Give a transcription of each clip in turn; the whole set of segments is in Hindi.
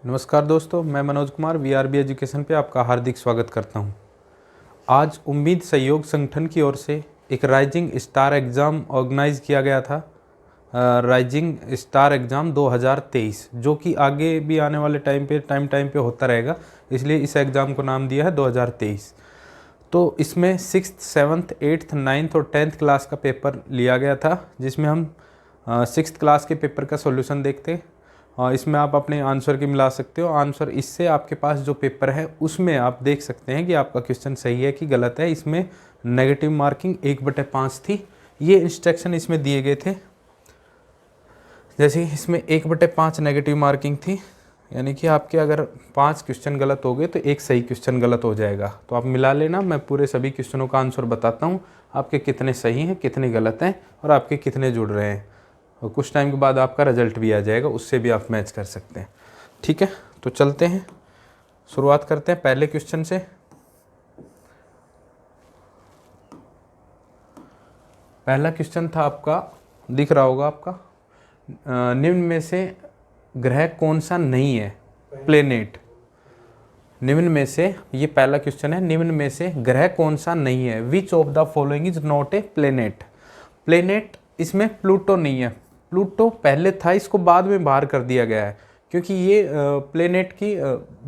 नमस्कार दोस्तों, मैं मनोज कुमार वीआरबी एजुकेशन पे आपका हार्दिक स्वागत करता हूं। आज उम्मीद सहयोग संगठन की ओर से एक राइजिंग स्टार एग्ज़ाम ऑर्गेनाइज किया गया था, राइजिंग स्टार एग्ज़ाम 2023, जो कि आगे भी आने वाले टाइम पे होता रहेगा, इसलिए इस एग्ज़ाम को नाम दिया है 2023। तो इसमें 6th, 7th, 8th, 9th और 10th क्लास का पेपर लिया गया था, जिसमें हम 6th क्लास के पेपर का सॉल्यूशन देखते हैं। इसमें आप अपने आंसर की मिला सकते हो आंसर। इससे आपके पास जो पेपर है उसमें आप देख सकते हैं कि आपका क्वेश्चन सही है कि गलत है। इसमें नेगेटिव मार्किंग 1/5 थी। ये इंस्ट्रक्शन इसमें दिए गए थे। जैसे इसमें 1/5 नेगेटिव मार्किंग थी, यानी कि आपके अगर 5 क्वेश्चन गलत हो गए तो एक सही क्वेश्चन गलत हो जाएगा। तो आप मिला लेना। मैं पूरे सभी क्वेश्चनों का आंसर बताता हूँ, आपके कितने सही हैं, कितने गलत हैं और आपके कितने जुड़ रहे हैं। और कुछ टाइम के बाद आपका रिजल्ट भी आ जाएगा, उससे भी आप मैच कर सकते हैं। ठीक है, तो चलते हैं, शुरुआत करते हैं पहले क्वेश्चन से। पहला क्वेश्चन था आपका, दिख रहा होगा आपका, निम्न में से ग्रह कौन सा नहीं है? प्लेनेट। निम्न में से, ये पहला क्वेश्चन है, निम्न में से ग्रह कौन सा नहीं है? Which of the following is not a planet? Planet, इसमें प्लूटो नहीं है। प्लूटो पहले था, इसको बाद में बाहर कर दिया गया है, क्योंकि ये प्लेनेट की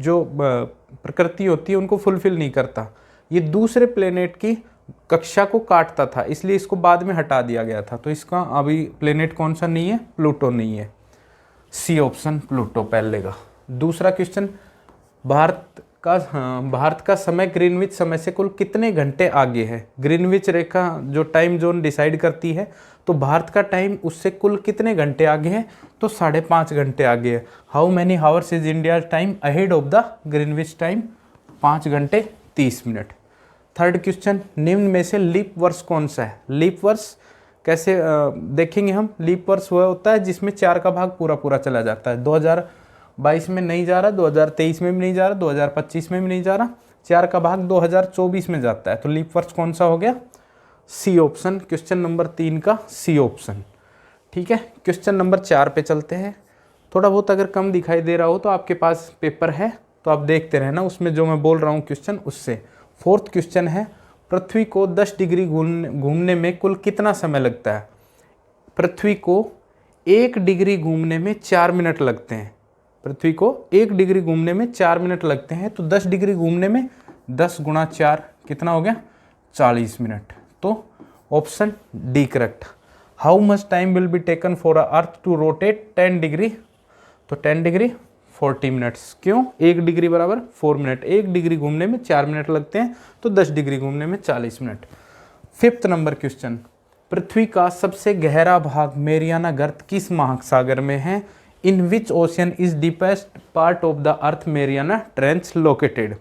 जो प्रकृति होती है उनको फुलफिल नहीं करता। ये दूसरे प्लेनेट की कक्षा को काटता था, इसलिए इसको बाद में हटा दिया गया था। तो इसका अभी प्लेनेट कौन सा नहीं है? प्लूटो नहीं है। सी ऑप्शन, प्लूटो पहले का। दूसरा क्वेश्चन, भारत का समय ग्रीनविच समय से कुल कितने घंटे आगे है? ग्रीनविच रेखा जो टाइम जोन डिसाइड करती है, तो भारत का टाइम उससे कुल कितने घंटे आगे है? तो 5.5 घंटे आगे है। How many hours is India time ahead of the Greenwich time? 5 घंटे 30 मिनट। थर्ड क्वेश्चन, निम्न में से लीप वर्ष कौन सा है? लीप वर्ष कैसे देखेंगे हम? लीप वर्ष वह होता है जिसमें 4 का भाग पूरा पूरा चला जाता है। 2022 में नहीं जा रहा, 2023 में भी नहीं जा रहा, 2025 में भी नहीं जा रहा, 4 का भाग 2024 में जाता है। तो लीप वर्ष कौन सा हो गया? सी ऑप्शन, क्वेश्चन नंबर 3 का सी ऑप्शन। ठीक है, क्वेश्चन नंबर 4 पे चलते हैं। थोड़ा बहुत अगर कम दिखाई दे रहा हो तो आपके पास पेपर है, तो आप देखते रहना उसमें जो मैं बोल रहा हूँ क्वेश्चन उससे। फोर्थ क्वेश्चन है, पृथ्वी को 10 डिग्री घूमने में कुल कितना समय लगता है? पृथ्वी को 1 डिग्री घूमने में 4 मिनट लगते हैं। पृथ्वी को 1 डिग्री घूमने में 4 मिनट लगते हैं, तो 10 डिग्री घूमने में 10 गुणा 4 कितना हो गया? 40 मिनट। तो option D correct. How much time will be taken for a earth to rotate 10 degree? तो 10 डिग्री 40 मिनट्स। क्यों? 1 डिग्री बराबर 4 मिनट। 1 डिग्री घूमने में 4 मिनट लगते हैं, तो 10 डिग्री घूमने में 40 मिनट। फिफ्थ नंबर क्वेश्चन, पृथ्वी का सबसे गहरा भाग मेरियाना गर्त किस महासागर में है? In which ocean is deepest part of the earth Mariana trench located?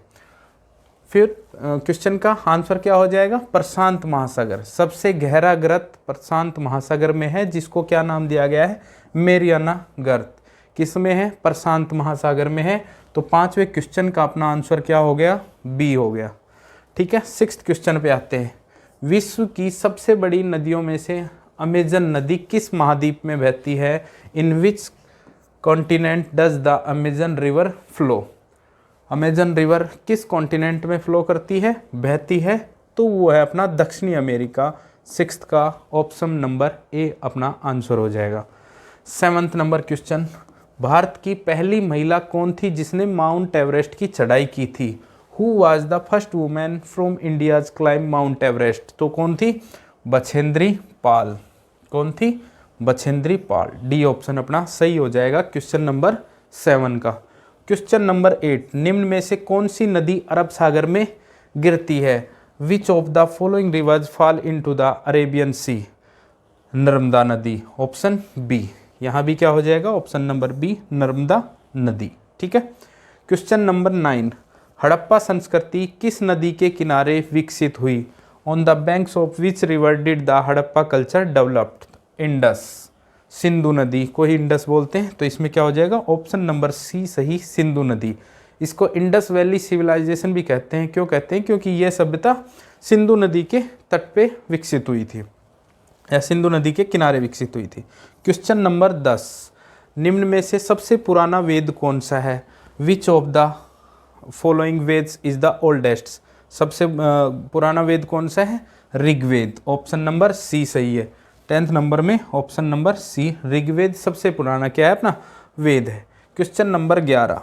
फिर क्वेश्चन का आंसर क्या हो जाएगा? प्रशांत महासागर। सबसे गहरा गर्त प्रशांत महासागर में है, जिसको क्या नाम दिया गया है? मेरियाना गर्त। किस में है? प्रशांत महासागर में है। तो 5वें क्वेश्चन का अपना आंसर क्या हो गया? बी हो गया। ठीक है, 6th क्वेश्चन पे आते हैं। विश्व की सबसे बड़ी नदियों में से अमेजन नदी किस महाद्वीप में बहती है? In which continent does the Amazon river flow? Amazon river किस कॉन्टिनेंट में फ्लो करती है, बहती है? तो वो है अपना दक्षिणी अमेरिका। 6th का ऑप्शन नंबर ए अपना आंसर हो जाएगा। 7th नंबर क्वेश्चन, भारत की पहली महिला कौन थी जिसने माउंट एवरेस्ट की चढ़ाई की थी? Who was the first women from India's climb mount Everest? तो कौन थी? बछेंद्री पाल। कौन थी? बछेंद्री पाल। डी ऑप्शन अपना सही हो जाएगा क्वेश्चन नंबर 7 का। क्वेश्चन नंबर 8, निम्न में से कौन सी नदी अरब सागर में गिरती है? Which of the following rivers fall into the Arabian sea? Narmada नदी। Option B. यहाँ भी क्या हो जाएगा? ऑप्शन नंबर बी, नर्मदा नदी। ठीक है, क्वेश्चन नंबर 9, हड़प्पा संस्कृति किस नदी के किनारे विकसित हुई? On the banks of which river did the Harappa culture developed? Indus. Sindhu नदी को ही इंडस बोलते हैं, तो इसमें क्या हो जाएगा? ऑप्शन नंबर सी सही, सिंधु नदी। इसको इंडस वैली सिविलाइजेशन भी कहते हैं। क्यों कहते हैं? क्योंकि यह सभ्यता सिंधु नदी के तट पे विकसित हुई थी, या सिंधु नदी के किनारे विकसित हुई थी। क्वेश्चन नंबर 10, निम्न में से सबसे पुराना वेद कौन सा है? Which of the following Vedas is the oldest, सबसे पुराना वेद कौन सा है? ऋग्वेद। ऑप्शन नंबर सी सही है। 10th नंबर में ऑप्शन नंबर सी, ऋग्वेद सबसे पुराना क्या है अपना वेद है। क्वेश्चन नंबर 11,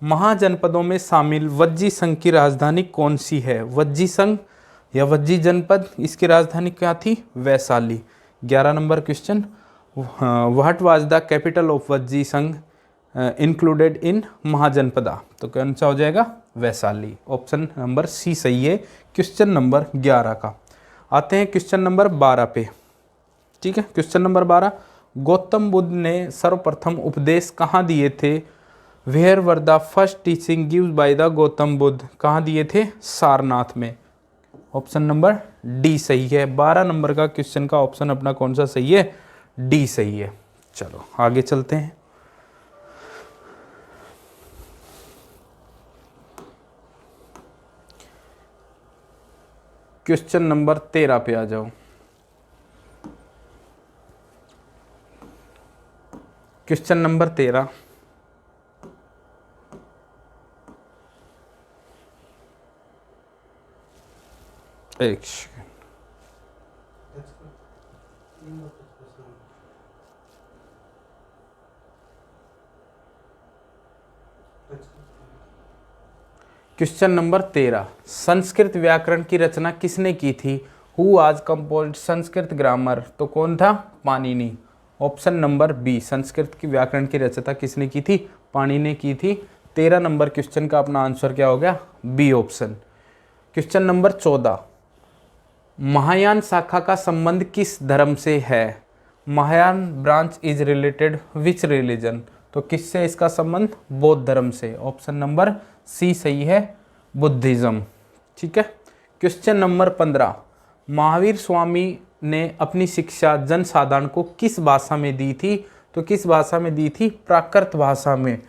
महाजनपदों में शामिल वज्जी संघ की राजधानी कौन सी है? वज्जी संघ या वज्जी जनपद, इसकी राजधानी क्या थी? Vaishali. 11 number question, what was the capital of Vajji संघ इंक्लूडेड इन महाजनपदा, तो कौन सा हो जाएगा? वैशाली। ऑप्शन नंबर सी सही है क्वेश्चन नंबर 11 का। आते हैं क्वेश्चन नंबर 12 पे। ठीक है, क्वेश्चन नंबर 12, गौतम बुद्ध ने सर्वप्रथम उपदेश कहाँ दिए थे? Where were the first teaching gives by the Gautam Buddha, कहाँ दिए थे? सारनाथ में। ऑप्शन नंबर डी सही है। 12 नंबर का क्वेश्चन का ऑप्शन अपना कौन सा सही है? डी सही है। चलो आगे चलते हैं। क्वेश्चन नंबर 13 पे आ जाओ। क्वेश्चन नंबर 13, एक सेकंड, क्वेश्चन नंबर 13, संस्कृत व्याकरण की रचना किसने की थी? हु आज कंपोज्ड संस्कृत ग्रामर, तो कौन था? Panini. Option number B, Sanskrit की व्याकरण की रचना किसने की थी? पाणिनि ने की थी। 13 नंबर क्वेश्चन का अपना आंसर क्या हो गया? B option. Question number 14, Mahayana शाखा का संबंध किस धर्म से है? Mahayana branch is related which religion, तो किससे इसका संबंध? बौद्ध धर्म से। ऑप्शन नंबर सी सही है, बुद्धिज्म। ठीक है। क्वेश्चन नंबर 15, महावीर स्वामी ने अपनी शिक्षा जनसाधारण को किस भाषा में दी थी? तो किस भाषा में दी थी? प्राकृत भाषा में।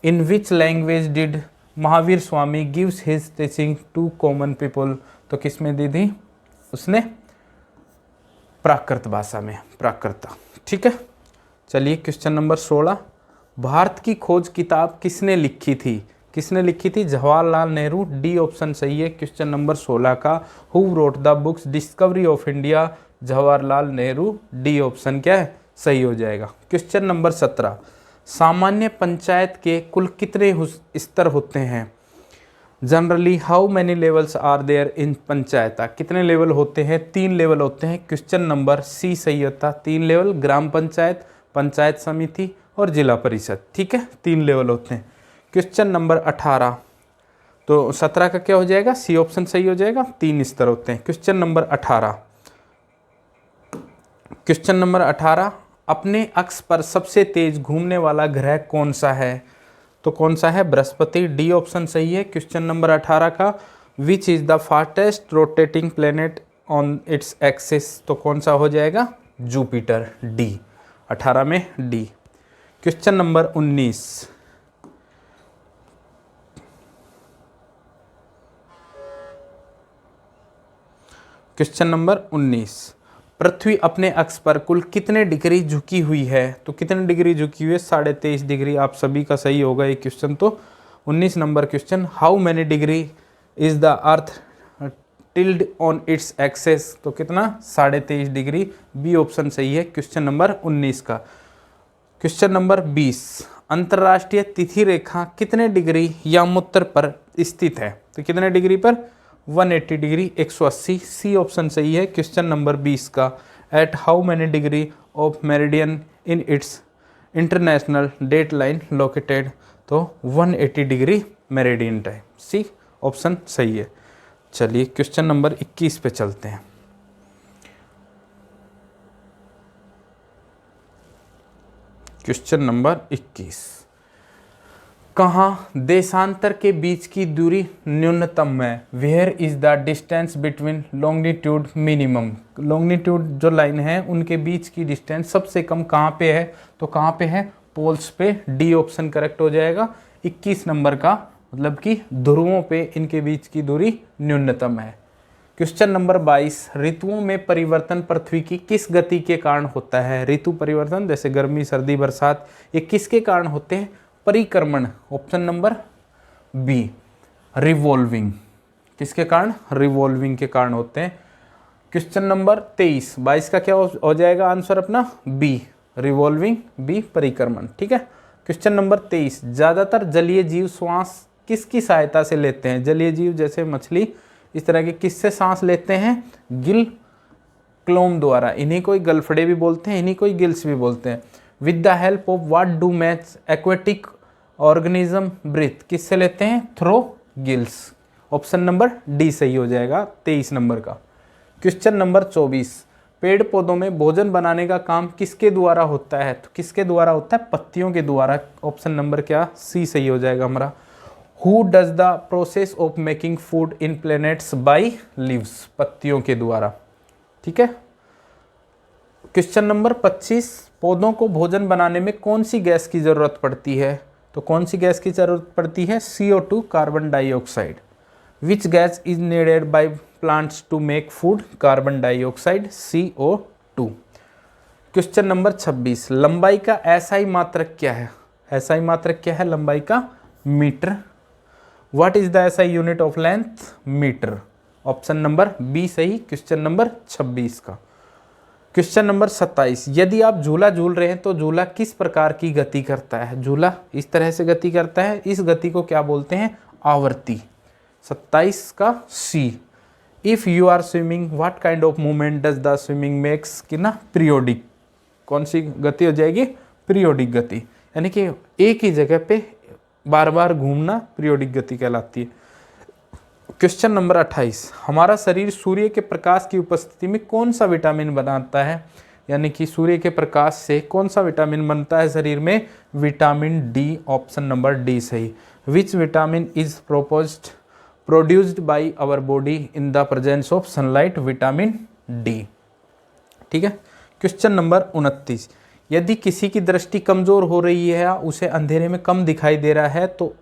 In which language did Mahavir Swami gives his teaching to common people, तो किस में दी थी उसने? प्राकृत भाषा में, प्राकृत। ठीक है। चलिए क्वेश्चन नंबर 16, भारत की खोज किताब किसने लिखी थी? किसने लिखी थी? जवाहरलाल नेहरू। डी ऑप्शन सही है क्वेश्चन नंबर 16 का। Who wrote the books discovery of India? Jawaharlal Nehru. D option क्या है? सही हो जाएगा। क्वेश्चन नंबर 17, सामान्य पंचायत के कुल कितने स्तर होते हैं? Generally how many levels are there in panchayat? कितने लेवल होते हैं? 3 लेवल होते हैं। क्वेश्चन नंबर सी सही होता। 3 लेवल, ग्राम पंचायत, पंचायत समिति और जिला परिषद। ठीक है, 3 लेवल होते हैं। क्वेश्चन नंबर 18, तो 17 का क्या हो जाएगा? सी ऑप्शन सही हो जाएगा। 3 स्तर होते हैं। क्वेश्चन नंबर 18, क्वेश्चन नंबर 18, अपने अक्ष पर सबसे तेज घूमने वाला ग्रह कौन सा है? तो कौन सा है? बृहस्पति। डी ऑप्शन सही है क्वेश्चन नंबर 18 का। Which is the fastest rotating planet on its axis? तो कौन सा हो जाएगा? जुपिटर। डी, 18 में D. Question number 19, question number 19, पृथ्वी अपने अक्ष पर कुल कितने डिग्री झुकी हुई है? तो कितने डिग्री झुकी हुई है? 23.5 डिग्री। आप सभी का सही होगा ये क्वेश्चन। तो 19 number question, how many degree is the earth tilde on its axis? तो कितना? 23.5 डिग्री। बी ऑप्शन सही है क्वेश्चन नंबर 19 का। क्वेश्चन नंबर 20, अंतर्राष्ट्रीय तिथि रेखा कितने डिग्री यामोत्तर पर स्थित है? तो कितने डिग्री पर? 180 डिग्री, 180। सी ऑप्शन सही है क्वेश्चन नंबर 20 का। At how many degree of meridian in its international date line located? तो 180 degree meridian time. C option सही है। चलिए क्वेश्चन नंबर 21 पे चलते हैं। क्वेश्चन नंबर 21, कहाँ देशांतर के बीच की दूरी न्यूनतम है? Where is the distance between longitude minimum? Longitude जो लाइन है उनके बीच की डिस्टेंस सबसे कम कहाँ पे है? तो कहाँ पे है? पोल्स पे। डी ऑप्शन करेक्ट हो जाएगा 21 नंबर का, मतलब कि ध्रुवों पे इनके बीच की दूरी न्यूनतम है। क्वेश्चन नंबर 22, ऋतुओं में परिवर्तन पृथ्वी की किस गति के कारण होता है? ऋतु परिवर्तन जैसे गर्मी, सर्दी, बरसात, ये किसके कारण होते हैं? परिक्रमण। Option number B, revolving. किसके कारण? रिवॉल्विंग के कारण होते हैं। क्वेश्चन नंबर 23, 22 का क्या हो जाएगा आंसर अपना? बी, रिवॉल्विंग, बी, परिक्रमण। ठीक है। क्वेश्चन नंबर 23, ज्यादातर जलीय जीव श्वास किसकी सहायता से लेते हैं? जलीय जीव जैसे मछली इस तरह के किससे सांस लेते हैं? गिल क्लोम द्वारा। इन्हीं को गलफड़े भी बोलते हैं, इन्हीं को गिल्स भी बोलते हैं। With the help of what do match aquatic organism breathe? किससे लेते हैं? Through gills. Option number D सही हो जाएगा 23 नंबर का। क्वेश्चन नंबर 24, पेड़ पौधों में भोजन बनाने का काम किसके द्वारा होता है? तो किसके द्वारा होता है? पत्तियों के द्वारा। ऑप्शन नंबर क्या? सी सही हो जाएगा हमारा। Who does the process of making food in planets by leaves? पत्तियों के द्वारा। ठीक है। क्वेश्चन नंबर 25, पौधों को भोजन बनाने में कौन सी गैस की जरूरत पड़ती है? तो कौन सी गैस की जरूरत पड़ती है? CO2, carbon dioxide. Which gas is needed by plants to make food? Carbon dioxide, CO2। Question number 26, लंबाई का SI मात्रक क्या है? SI मात्रक क्या है लंबाई का? Metre. What is the SI unit of length? Metre. Option number B सही क्वेश्चन नंबर 26 का। क्वेश्चन नंबर 27, यदि आप झूला झूल रहे हैं तो झूला किस प्रकार की गति करता है? झूला इस तरह से गति करता है, इस गति को क्या बोलते हैं? आवर्ती। 27 का C. If you are swimming what kind of movement does the swimming makes? कि ना पीरियोडिक। कौन सी गति हो जाएगी? पीरियोडिक गति, यानी कि एक ही जगह पे बार बार घूमना पीरियोडिक गति कहलाती है। क्वेश्चन नंबर 28, हमारा शरीर सूर्य के प्रकाश की उपस्थिति में कौन सा विटामिन बनाता है? यानी कि सूर्य के प्रकाश से कौन सा विटामिन बनता है शरीर में? Vitamin D. Option number D सही। Which vitamin is produced by our body in the presence of sunlight? Vitamin D. ठीक है। क्वेश्चन नंबर 29, यदि किसी की दृष्टि कमजोर हो रही है या उसे अंधेरे में कम दिखाई दे रहा है तो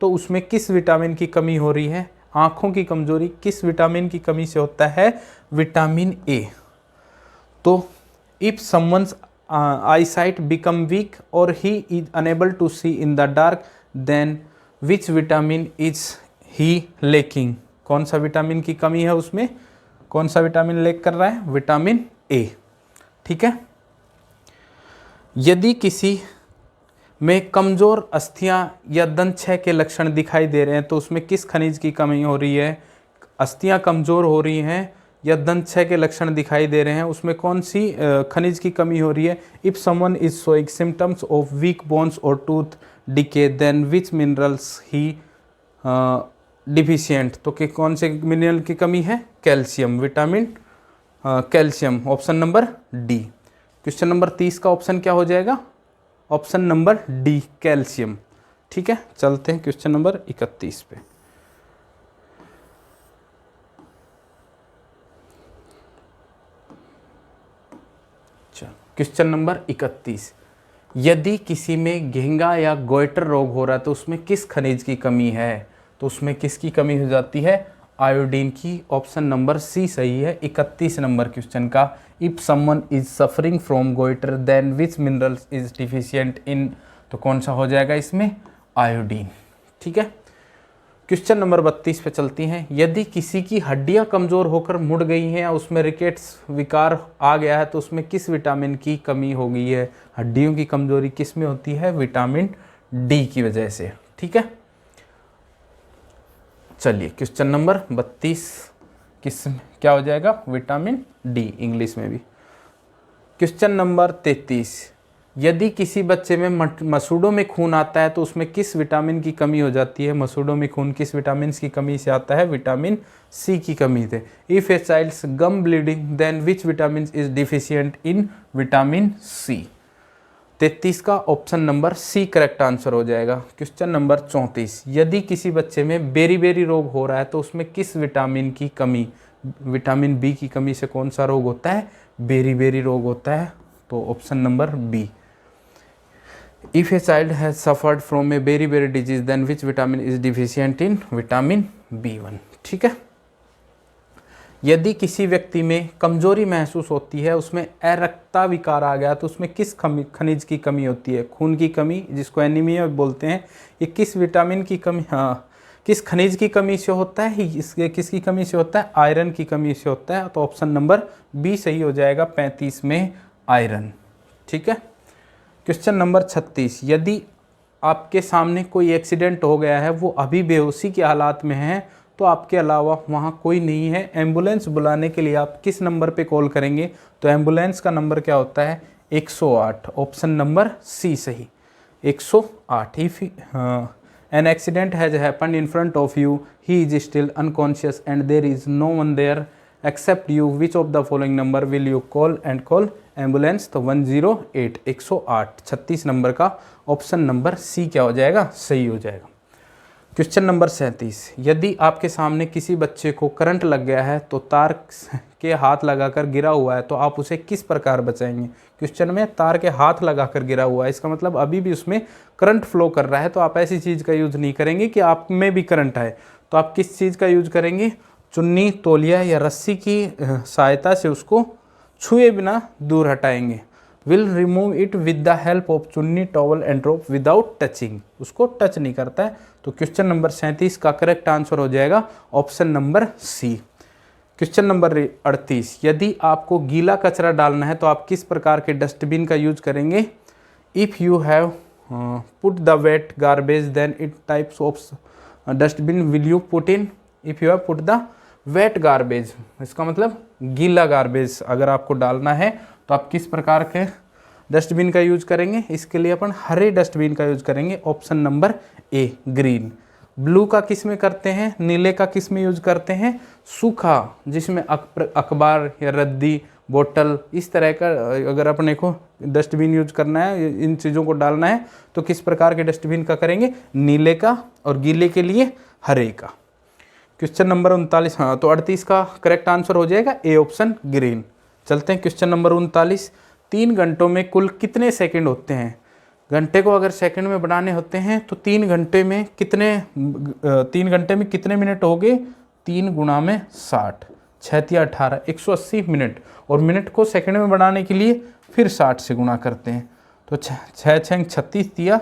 उसमें किस विटामिन की कमी हो रही है? आंखों की कमजोरी किस विटामिन की कमी से होता है? Vitamin A. तो if someone's eyesight become weak or he is unable to see in the dark, then which vitamin is he lacking? कौन सा विटामिन की कमी है उसमें? कौन सा विटामिन लेक कर रहा है? विटामिन ए। ठीक है। यदि किसी में कमजोर अस्थियां या दंत क्षय के लक्षण दिखाई दे रहे हैं तो उसमें किस खनिज की कमी हो रही है? अस्थियां कमजोर हो रही हैं या दंत क्षय के लक्षण दिखाई दे रहे हैं, उसमें कौन सी खनिज की कमी हो रही है? If someone is showing symptoms of weak bones और tooth decay then which minerals he deficient? तो कि कौन से मिनरल की कमी है? Calcium, vitamin calcium. Option number D. Question number 30 का ऑप्शन क्या हो जाएगा? Option number D, calcium. ठीक है। चलते हैं क्वेश्चन नंबर 31 पे। क्वेश्चन नंबर 31, यदि किसी में घेंगा या गोइटर रोग हो रहा है तो उसमें किस खनिज की कमी है? तो उसमें किसकी कमी हो जाती है? आयोडीन की। ऑप्शन नंबर सी सही है 31 नंबर क्वेश्चन का। If someone is suffering from goiter then which mineral is deficient in? तो कौन सा हो जाएगा इसमें? आयोडीन। ठीक है। क्वेश्चन नंबर 32 पे चलती हैं। यदि किसी की हड्डियां कमजोर होकर मुड़ गई हैं या उसमें रिकेट्स विकार आ गया है तो उसमें किस विटामिन की कमी हो गई है? हड्डियों की कमजोरी किस में होती है? विटामिन डी की वजह से। ठीक है। चलिए क्वेश्चन नंबर 32 किस क्या हो जाएगा? विटामिन डी, इंग्लिश में भी। क्वेश्चन नंबर 33, यदि किसी बच्चे में मसूड़ों में खून आता है तो उसमें किस विटामिन की कमी हो जाती है? मसूड़ों में खून किस विटामिन की कमी से आता है? विटामिन सी की कमी से। If a child's gum bleeding then which vitamin is deficient in? Vitamin C. 33 का option number C correct answer हो जाएगा। क्वेश्चन नंबर 34, यदि किसी बच्चे में बेरी रोग हो रहा है तो उसमें किस विटामिन की कमी? विटामिन बी की कमी से कौन सा रोग होता है? बेरी रोग होता है। तो option number B. If a child has suffered from a beriberi disease, then which vitamin is deficient in? Vitamin B1। ठीक है। यदि किसी व्यक्ति में कमजोरी महसूस होती है, उसमें अरक्तता विकार आ गया, तो उसमें किस खनिज की कमी होती है? खून की कमी, जिसको एनीमिया बोलते हैं। ये किस विटामिन की कमी, हाँ, किस खनिज की कमी से होता है? इसके किसकी कमी से होता है? आयरन की कमी से होता है। तो ऑप्शन नंबर बी सही हो जाएगा 35 में आयरन। ठीक है। क्वेश्चन नंबर 36, यदि आपके सामने कोई एक्सीडेंट हो गया है, वो अभी बेहोशी के हालात में है, तो आपके अलावा वहाँ कोई नहीं है, एम्बुलेंस बुलाने के लिए आप किस नंबर पे कॉल करेंगे? तो एम्बुलेंस का नंबर क्या होता है? 108। ऑप्शन नंबर सी सही, 108। If an accident has happened in front of you, he is still unconscious and there is no one there except you, which of the following number will you call and call ambulance? तो 108, 108। 36 नंबर का ऑप्शन नंबर सी क्या हो जाएगा? सही हो जाएगा। क्वेश्चन नंबर 37, यदि आपके सामने किसी बच्चे को करंट लग गया है, तो तार के हाथ लगाकर गिरा हुआ है, तो आप उसे किस प्रकार बचाएंगे? क्वेश्चन में तार के हाथ लगाकर गिरा हुआ है, इसका मतलब अभी भी उसमें करंट फ्लो कर रहा है, तो आप ऐसी चीज़ का यूज नहीं करेंगे कि आप में भी करंट आए। तो आप किस चीज़ का यूज करेंगे? चुन्नी, तौलिया या रस्सी की सहायता से उसको छुए बिना दूर हटाएंगे। Will remove it with the help of chunni, towel and rope without touching, उसको टच नहीं करता है। तो क्वेश्चन नंबर 37 का करेक्ट आंसर हो जाएगा option number C. Question number 38, यदि आपको गीला कचरा डालना है, तो आप किस प्रकार के डस्टबिन का यूज करेंगे? If you have put the wet garbage then it types of dustbin will you put in? If you have put the wet garbage, इसका मतलब गीला गार्बेज अगर आपको डालना है, तो आप किस प्रकार के डस्टबिन का यूज करेंगे? इसके लिए अपन हरे डस्टबिन का यूज करेंगे। ऑप्शन नंबर ए, ग्रीन। ब्लू का किस में करते हैं? नीले का किस में यूज करते हैं? सूखा, जिसमें अखबार या रद्दी, बोतल, इस तरह का अगर अपने को डस्टबिन यूज करना है, इन चीज़ों को डालना है, तो किस प्रकार के डस्टबिन का करेंगे? नीले का, और गीले के लिए हरे का। क्वेश्चन नंबर 39, हाँ, तो 38 का करेक्ट आंसर हो जाएगा ए ऑप्शन, ग्रीन। चलते हैं क्वेश्चन नंबर 39, 3 घंटों में कुल कितने सेकंड होते हैं? घंटे को अगर सेकंड में बनाने होते हैं, तो 3 घंटे में कितने मिनट हो गए? 3 गुणा में 60, 6 या 18, 180 मिनट। और मिनट को सेकंड में बनाने के लिए फिर 60 से गुणा करते हैं, तो 6 6 36 दिया,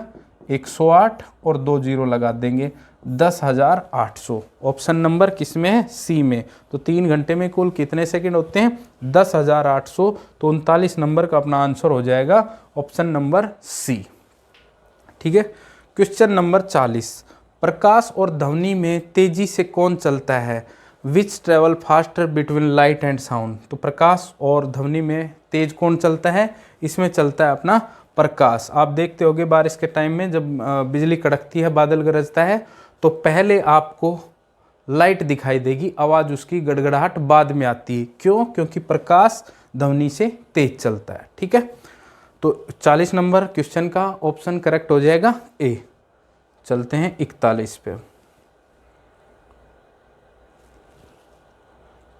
108 और 2 जीरो लगा देंगे, 10,800। ऑप्शन नंबर किस में है? सी में। तो 3 घंटे में कुल कितने सेकंड होते हैं? 10,800। तो 39 नंबर का अपना आंसर हो जाएगा ऑप्शन नंबर सी। ठीक है। क्वेश्चन नंबर 40, प्रकाश और ध्वनि में तेजी से कौन चलता है? Which travel faster between light and sound? तो प्रकाश और ध्वनि में तेज कौन चलता है? इसमें चलता है अपना प्रकाश। आप देखते होगे बारिश के टाइम में जब बिजली कड़कती है, बादल गरजता है, तो पहले आपको लाइट दिखाई देगी, आवाज़ उसकी गड़गड़ाहट बाद में आती है। क्यों? क्योंकि प्रकाश ध्वनि से तेज चलता है। ठीक है। तो 40 नंबर क्वेश्चन का ऑप्शन करेक्ट हो जाएगा ए। चलते हैं 41 पे।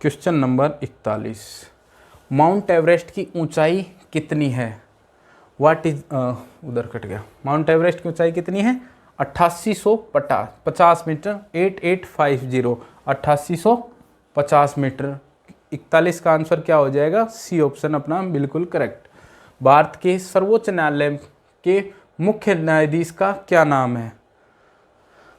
क्वेश्चन नंबर 41, माउंट एवरेस्ट की ऊंचाई कितनी है? व्हाट इज उधर कट गया। माउंट एवरेस्ट की ऊंचाई कितनी है? 8850 मीटर, 8850, 8850 मीटर। 41 का आंसर क्या हो जाएगा? सी ऑप्शन अपना बिल्कुल करेक्ट। भारत के सर्वोच्च न्यायालय के मुख्य न्यायाधीश का क्या नाम है?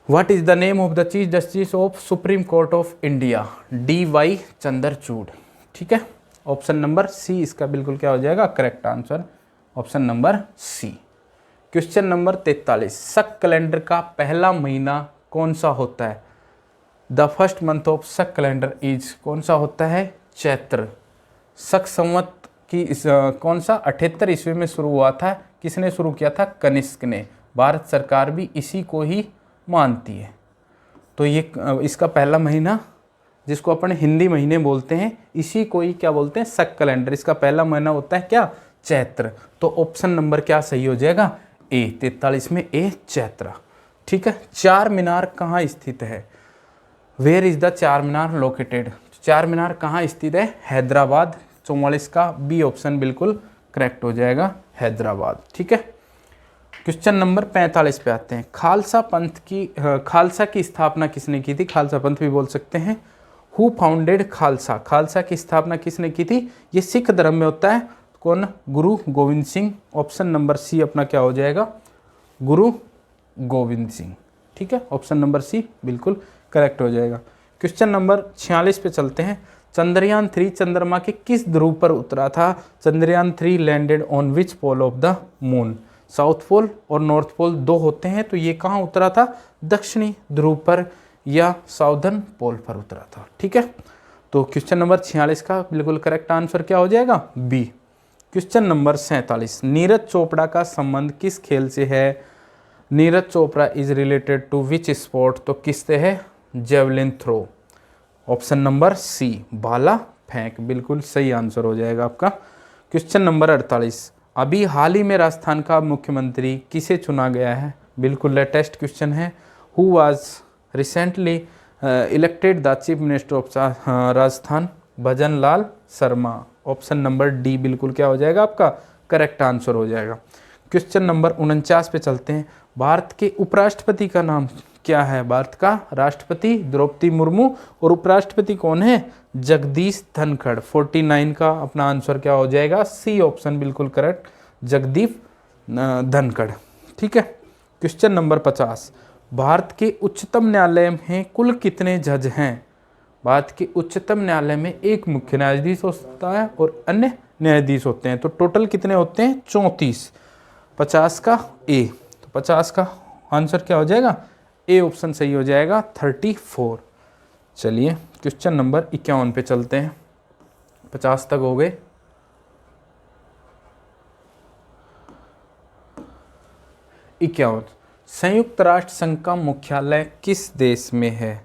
What is the name of the chief justice of supreme court of India? DY Chandrachud. ठीक है। ऑप्शन नंबर सी इसका बिल्कुल क्या हो जाएगा? Correct answer, option number C. Question number 43, Shaka calendar का पहला महीना कौन सा होता है? द फर्स्ट मंथ ऑफ शक कैलेंडर इज, कौन सा होता है? चैत्र। शक संवत की कौन सा? 78 ईस्वी में शुरू हुआ था। किसने शुरू किया था? कनिष्क ने। भारत सरकार भी इसी को ही मानती है। तो ये इसका पहला महीना, जिसको अपन हिंदी महीने बोलते हैं, इसी को ही क्या बोलते हैं? शक कैलेंडर। इसका पहला महीना होता है क्या? चैत्र। तो ऑप्शन नंबर क्या सही हो जाएगा? ए। 43 में ए, चैत्र। ठीक है। चार मीनार कहाँ स्थित है? वेयर इज द चार मीनार लोकेटेड? चार मीनार कहाँ स्थित है? हैदराबाद। 44 का बी ऑप्शन बिल्कुल करेक्ट हो जाएगा, हैदराबाद। ठीक है। क्वेश्चन नंबर 45 पे आते हैं। खालसा की स्थापना किसने की थी? खालसा पंथ भी बोल सकते हैं। हु फाउंडेड खालसा, खालसा की स्थापना किसने की थी? ये सिख धर्म में होता है। कौन? Guru Gobind Singh. Option number C अपना क्या हो जाएगा? गुरु गोविंद सिंह। ठीक है, ऑप्शन नंबर सी बिल्कुल करेक्ट हो जाएगा। क्वेश्चन नंबर 46 पे चलते हैं। चंद्रयान 3 चंद्रमा के किस ध्रुव पर उतरा था? Chandrayaan 3 landed on which pole of the moon? South pole और नॉर्थ पोल दो होते हैं, तो ये कहाँ उतरा था? दक्षिणी ध्रुव पर या साउदर्न पोल पर उतरा था। ठीक है, तो क्वेश्चन नंबर 46 का बिल्कुल करेक्ट आंसर क्या हो जाएगा? B. Question number 47, Neeraj Chopra का संबंध किस खेल से है? Neeraj Chopra is related to which sport? तो किससे है? Javelin throw. Option number C भाला फेंक बिल्कुल सही आंसर हो जाएगा आपका। क्वेश्चन नंबर 48, अभी हाल ही में राजस्थान का मुख्यमंत्री किसे चुना गया है? बिल्कुल लेटेस्ट क्वेश्चन है। Who was recently elected the chief minister of Rajasthan? Bhajan Lal Sharma. Option number D बिल्कुल क्या हो जाएगा आपका? करेक्ट आंसर हो जाएगा। क्वेश्चन नंबर 49 पे चलते हैं। भारत के उपराष्ट्रपति का नाम क्या है? भारत का राष्ट्रपति द्रौपदी मुर्मू और उपराष्ट्रपति कौन है? जगदीश धनखड़। 49 का अपना आंसर क्या हो जाएगा? सी ऑप्शन बिल्कुल करेक्ट, जगदीप धनखड़। ठीक है, क्वेश्चन नंबर 50, भारत के उच्चतम न्यायालय में कुल कितने जज हैं? भारत के उच्चतम न्यायालय में एक मुख्य न्यायाधीश होता है और अन्य न्यायाधीश होते हैं, तो टोटल कितने होते हैं? 34। 50 का ए, तो 50 का आंसर क्या हो जाएगा? ए ऑप्शन सही हो जाएगा, 34। चलिए क्वेश्चन नंबर 51 पे चलते हैं। 50 तक हो गए। संयुक्त राष्ट्र संघ का मुख्यालय किस देश में है?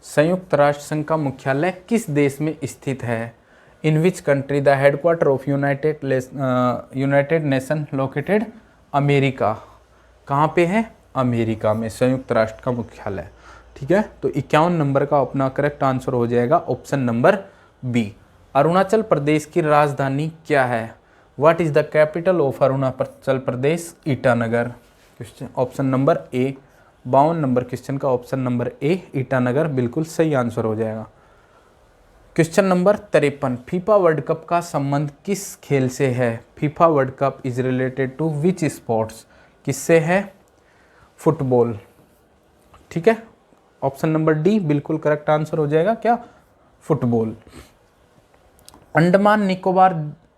संयुक्त राष्ट्र संघ का मुख्यालय किस देश में स्थित है? In which country the headquarter of United Nation located? America. कहाँ पे है? अमेरिका में संयुक्त राष्ट्र का मुख्यालय। ठीक है, तो 51 नंबर का अपना करेक्ट आंसर हो जाएगा option number B. Arunachal Pradesh की राजधानी क्या है? What is the capital of Arunachal Pradesh? Itanagar. Question option number A. 52 number question का ऑप्शन नंबर ए ईटानगर बिल्कुल सही आंसर हो जाएगा। Question number 53, FIFA world cup का संबंध किस खेल से है? FIFA world cup is related to which sports? किससे है? फुटबॉल। ठीक है, ऑप्शन नंबर डी बिल्कुल करेक्ट आंसर हो जाएगा, क्या? फुटबॉल। अंडमान निकोबार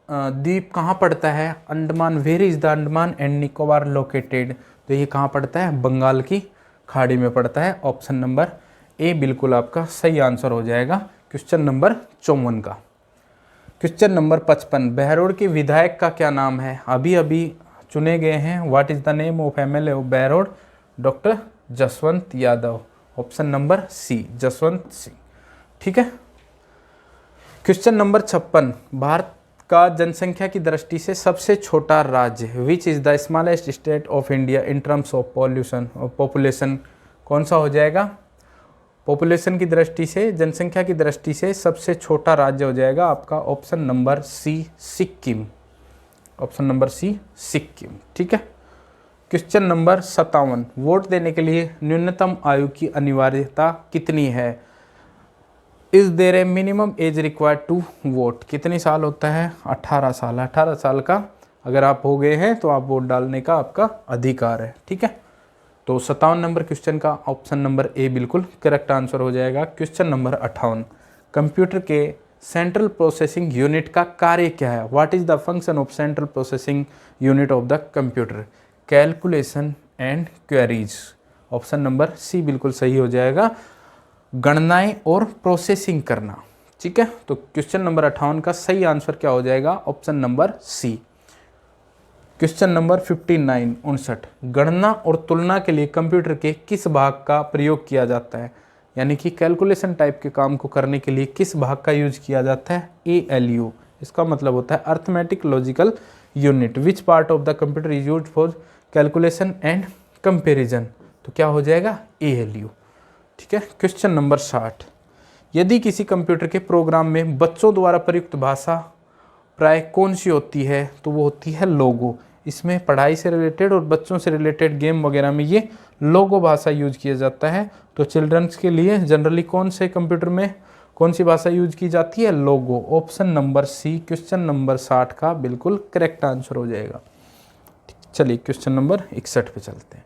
द्वीप कहाँ पड़ता है? Andaman, where is the Andaman and Nicobar located? तो ये कहाँ पड़ता है? बंगाल की खाड़ी में पड़ता है। ऑप्शन नंबर ए बिल्कुल आपका सही आंसर हो जाएगा क्वेश्चन नंबर 54 का। क्वेश्चन नंबर 55, बहरोड के विधायक का क्या नाम है? अभी अभी चुने गए हैं। What is the name of MLA of Behror? Doctor Jaswant Yadav. Option number C Jaswant Singh. ठीक है, क्वेश्चन नंबर 56, भारत का जनसंख्या की दृष्टि से सबसे छोटा राज्य? Which is the smallest state of India in terms of population? कौन सा हो जाएगा? पॉपुलेशन की दृष्टि से, जनसंख्या की दृष्टि से सबसे छोटा राज्य हो जाएगा आपका option number C Sikkim. Option number C Sikkim. ठीक है, क्वेश्चन नंबर 57, वोट देने के लिए न्यूनतम आयु की अनिवार्यता कितनी है? Is there a minimum age required to vote? कितनी साल होता है? 18 साल। 18 साल का अगर आप हो गए हैं तो आप वोट डालने का आपका अधिकार है। ठीक है, तो 57 नंबर क्वेश्चन का ऑप्शन नंबर ए बिल्कुल करेक्ट आंसर हो जाएगा। क्वेश्चन नंबर 58, कंप्यूटर के सेंट्रल प्रोसेसिंग यूनिट का कार्य क्या है? What is the function of central processing unit of the computer? Calculation and queries. Option number C बिल्कुल सही हो जाएगा, गणनाएं और प्रोसेसिंग करना। ठीक है, तो क्वेश्चन नंबर 58 का सही आंसर क्या हो जाएगा? Option number C. Question number 59, गणना और तुलना के लिए कंप्यूटर के किस भाग का प्रयोग किया जाता है? यानी कि कैलकुलेशन टाइप के काम को करने के लिए किस भाग का यूज किया जाता है? ALU। इसका मतलब होता है arithmetic logical unit. Which part of the computer is used for calculation and comparison? तो क्या हो जाएगा? ALU। ठीक है, क्वेश्चन नंबर 60, यदि किसी कंप्यूटर के प्रोग्राम में बच्चों द्वारा प्रयुक्त भाषा प्राय कौन सी होती है? तो वो होती है लोगो। इसमें पढ़ाई से रिलेटेड और बच्चों से रिलेटेड गेम वगैरह में ये लोगो भाषा यूज किया जाता है। तो चिल्ड्रंस के लिए जनरली कौन से कंप्यूटर में कौन सी भाषा यूज की जाती है? Logo. Option number C question number 60 का बिल्कुल करेक्ट आंसर हो जाएगा। चलिए क्वेश्चन नंबर 61 पे चलते हैं।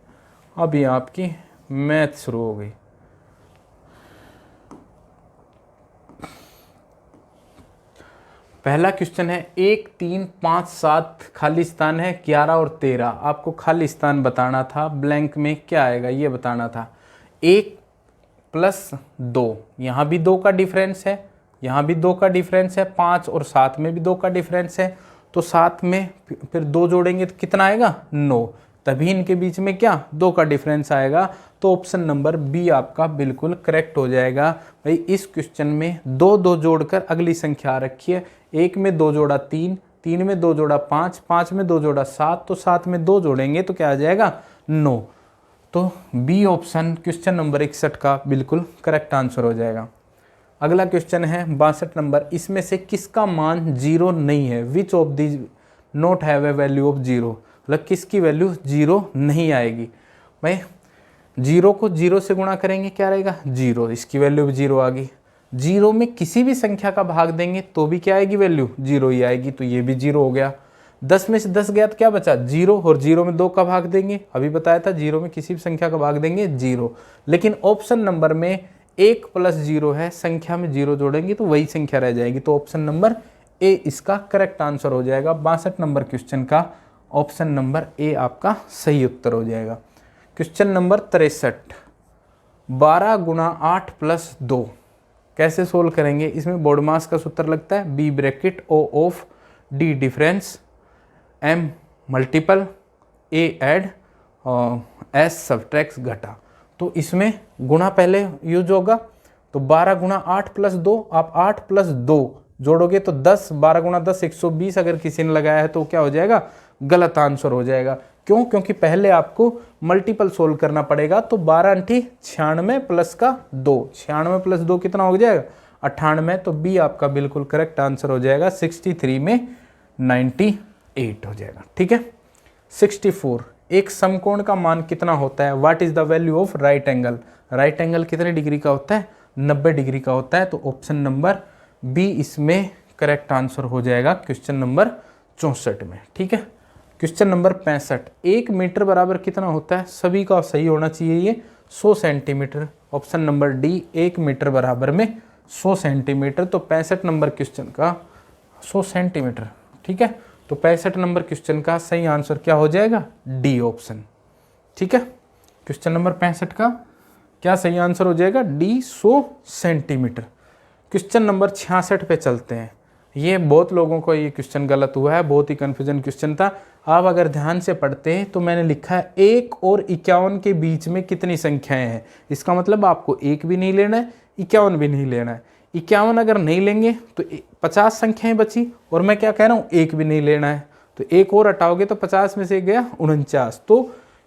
अभी आपकी मैथ शुरू हो गई। पहला क्वेश्चन है 1, 3, 5, 7 खाली स्थान है, 11 और 13। आपको खाली स्थान बताना था, ब्लैंक में क्या आएगा ये बताना था। 1 + 2, यहाँ भी 2 का डिफरेंस है, यहाँ भी 2 का डिफरेंस है, 5 और 7 में भी 2 का डिफरेंस है, तो 7 में फिर 2 जोड़ेंगे तो कितना आएगा? 9। तभी इनके बीच में क्या? 2 का डिफरेंस आएगा। तो ऑप्शन नंबर बी आपका बिल्कुल करेक्ट हो जाएगा। भाई इस क्वेश्चन में 2 जोड़कर अगली संख्या रखी है। 1 में 2 जोड़ा 3, 3 में 2 जोड़ा 5, 5 में 2 जोड़ा 7, तो 7 में 2 जोड़ेंगे तो क्या आ जाएगा? 9। तो बी ऑप्शन क्वेश्चन नंबर 61 का बिल्कुल करेक्ट आंसर हो जाएगा। अगला क्वेश्चन है 62 नंबर। इसमें से किसका मान 0 नहीं है? Which of the not have a value of 0, मतलब किसकी वैल्यू 0 नहीं आएगी? भाई 0 को 0 से गुणा करेंगे क्या रहेगा? 0, इसकी वैल्यू भी 0 आ गई। 0 में किसी भी संख्या का भाग देंगे तो भी क्या आएगी? वैल्यू 0 ही आएगी, तो ये भी 0 हो गया। 10 में से 10 गया तो क्या बचा? 0, और 0 में 2 का भाग देंगे, अभी बताया था 0 में किसी भी संख्या का भाग देंगे 0। लेकिन ऑप्शन नंबर में 1 + 0 है, संख्या में 0 जोड़ेंगे तो वही संख्या रह जाएगी, तो ऑप्शन नंबर ए इसका करेक्ट आंसर हो जाएगा। 62 नंबर क्वेश्चन का ऑप्शन नंबर ए आपका सही उत्तर हो जाएगा। क्वेश्चन नंबर 63, 12 × 8 + 2 कैसे सोल्व करेंगे? इसमें बोर्ड मास का सूत्र लगता है, B bracket O of D difference, M multiple, A add और एस सब्ट्रैक्ट घटा। तो इसमें गुणा पहले यूज होगा, तो 12 × 8 + 2, आप 8 + 2 जोड़ोगे तो 10, 12 × 10 120 अगर किसी ने लगाया है तो क्या हो जाएगा? गलत आंसर हो जाएगा। क्यों? क्योंकि पहले आपको मल्टीपल सोल्व करना पड़ेगा। तो 12 × 96 + का 2, 96 + 2 कितना हो जाएगा? 98। तो बी आपका बिल्कुल करेक्ट आंसर हो जाएगा। 63 में 98 हो जाएगा। ठीक है। 64, एक समकोण का मान कितना होता है? What is the value of right angle? Right angle कितने डिग्री का होता है? 90 डिग्री का होता है। तो ऑप्शन नंबर बी इसमें करेक्ट आंसर हो जाएगा क्वेश्चन नंबर 64 में। ठीक है। क्वेश्चन नंबर 65, 1 मीटर बराबर कितना होता है? सभी का सही होना चाहिए ये 100 centimetre. Option number D 1 metre बराबर में 100 सेंटीमीटर। तो 65 नंबर क्वेश्चन का 100 सेंटीमीटर। ठीक है। तो 65 नंबर क्वेश्चन का सही आंसर क्या हो जाएगा? D option. ठीक है। क्वेश्चन नंबर 65 का क्या सही आंसर हो जाएगा? D 100 centimetre. क्वेश्चन नंबर 66 पे चलते हैं। ये बहुत लोगों को ये क्वेश्चन गलत हुआ है, बहुत ही कन्फ्यूजन क्वेश्चन था। आप अगर ध्यान से पढ़ते हैं तो मैंने लिखा है 1 और 51 के बीच में कितनी संख्याएं हैं। इसका मतलब आपको 1 भी नहीं लेना है, 51 भी नहीं लेना है। 51 अगर नहीं लेंगे तो 50 संख्याएं बची, और मैं क्या कह रहा हूँ? 1 भी नहीं लेना है, तो 1 और हटाओगे तो 50 में से गया 49। तो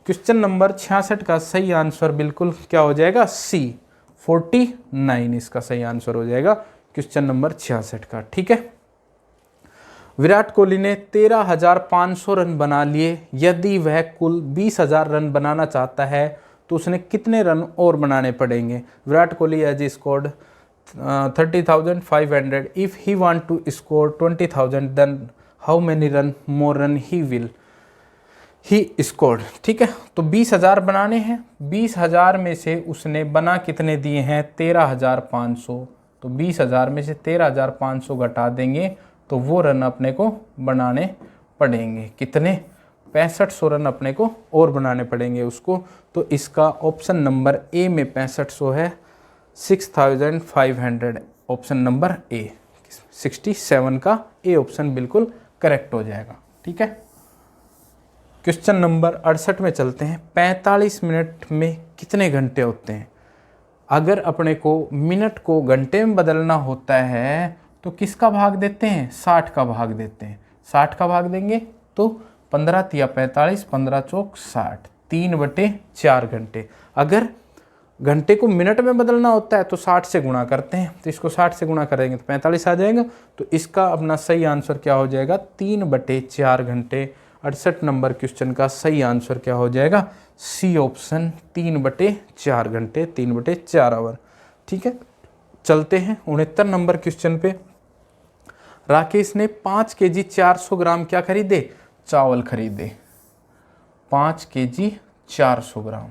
क्वेश्चन नंबर 66 का सही आंसर बिल्कुल क्या हो जाएगा? सी 49 इसका सही आंसर हो जाएगा क्वेश्चन नंबर 66 का। ठीक है। विराट कोहली ने 13,500 रन बना लिए। यदि वह कुल 20,000 रन बनाना चाहता है तो उसने कितने रन और बनाने पड़ेंगे? Virat Kohli has scored 30,500। If he want to score 20,000 then how many run more run he scored. ठीक है। तो 20,000 बनाने हैं, 20,000 में से उसने बना कितने दिए हैं? 13,500। तो 20,000 में से 13,500 घटा देंगे तो वो रन अपने को बनाने पड़ेंगे कितने? 6500 रन अपने को और बनाने पड़ेंगे उसको। तो इसका ऑप्शन नंबर ए में 6500 है, 6500 ऑप्शन नंबर ए। 67 का ए ऑप्शन बिल्कुल करेक्ट हो जाएगा। ठीक है। क्वेश्चन नंबर 68 में चलते हैं। 45 मिनट में कितने घंटे होते हैं? अगर अपने को मिनट को घंटे में बदलना होता है तो किसका भाग देते हैं? 60 का भाग देते हैं। 60 का भाग देंगे तो 15 × 45, 15 चौक 60, 3/4 घंटे। अगर घंटे को मिनट में बदलना होता है तो 60 से गुणा करते हैं, तो इसको 60 से गुणा करेंगे तो 45 आ जाएगा। तो इसका अपना सही आंसर क्या हो जाएगा? 3/4 घंटे। 68 नंबर क्वेश्चन का सही आंसर क्या हो जाएगा? सी ऑप्शन 3/4 घंटे, 3/4 आवर। ठीक है। चलते हैं 69 नंबर क्वेश्चन पे। राकेश ने 5 kg 400 ग्राम क्या खरीदे? चावल खरीदे। 5 kg 400 ग्राम,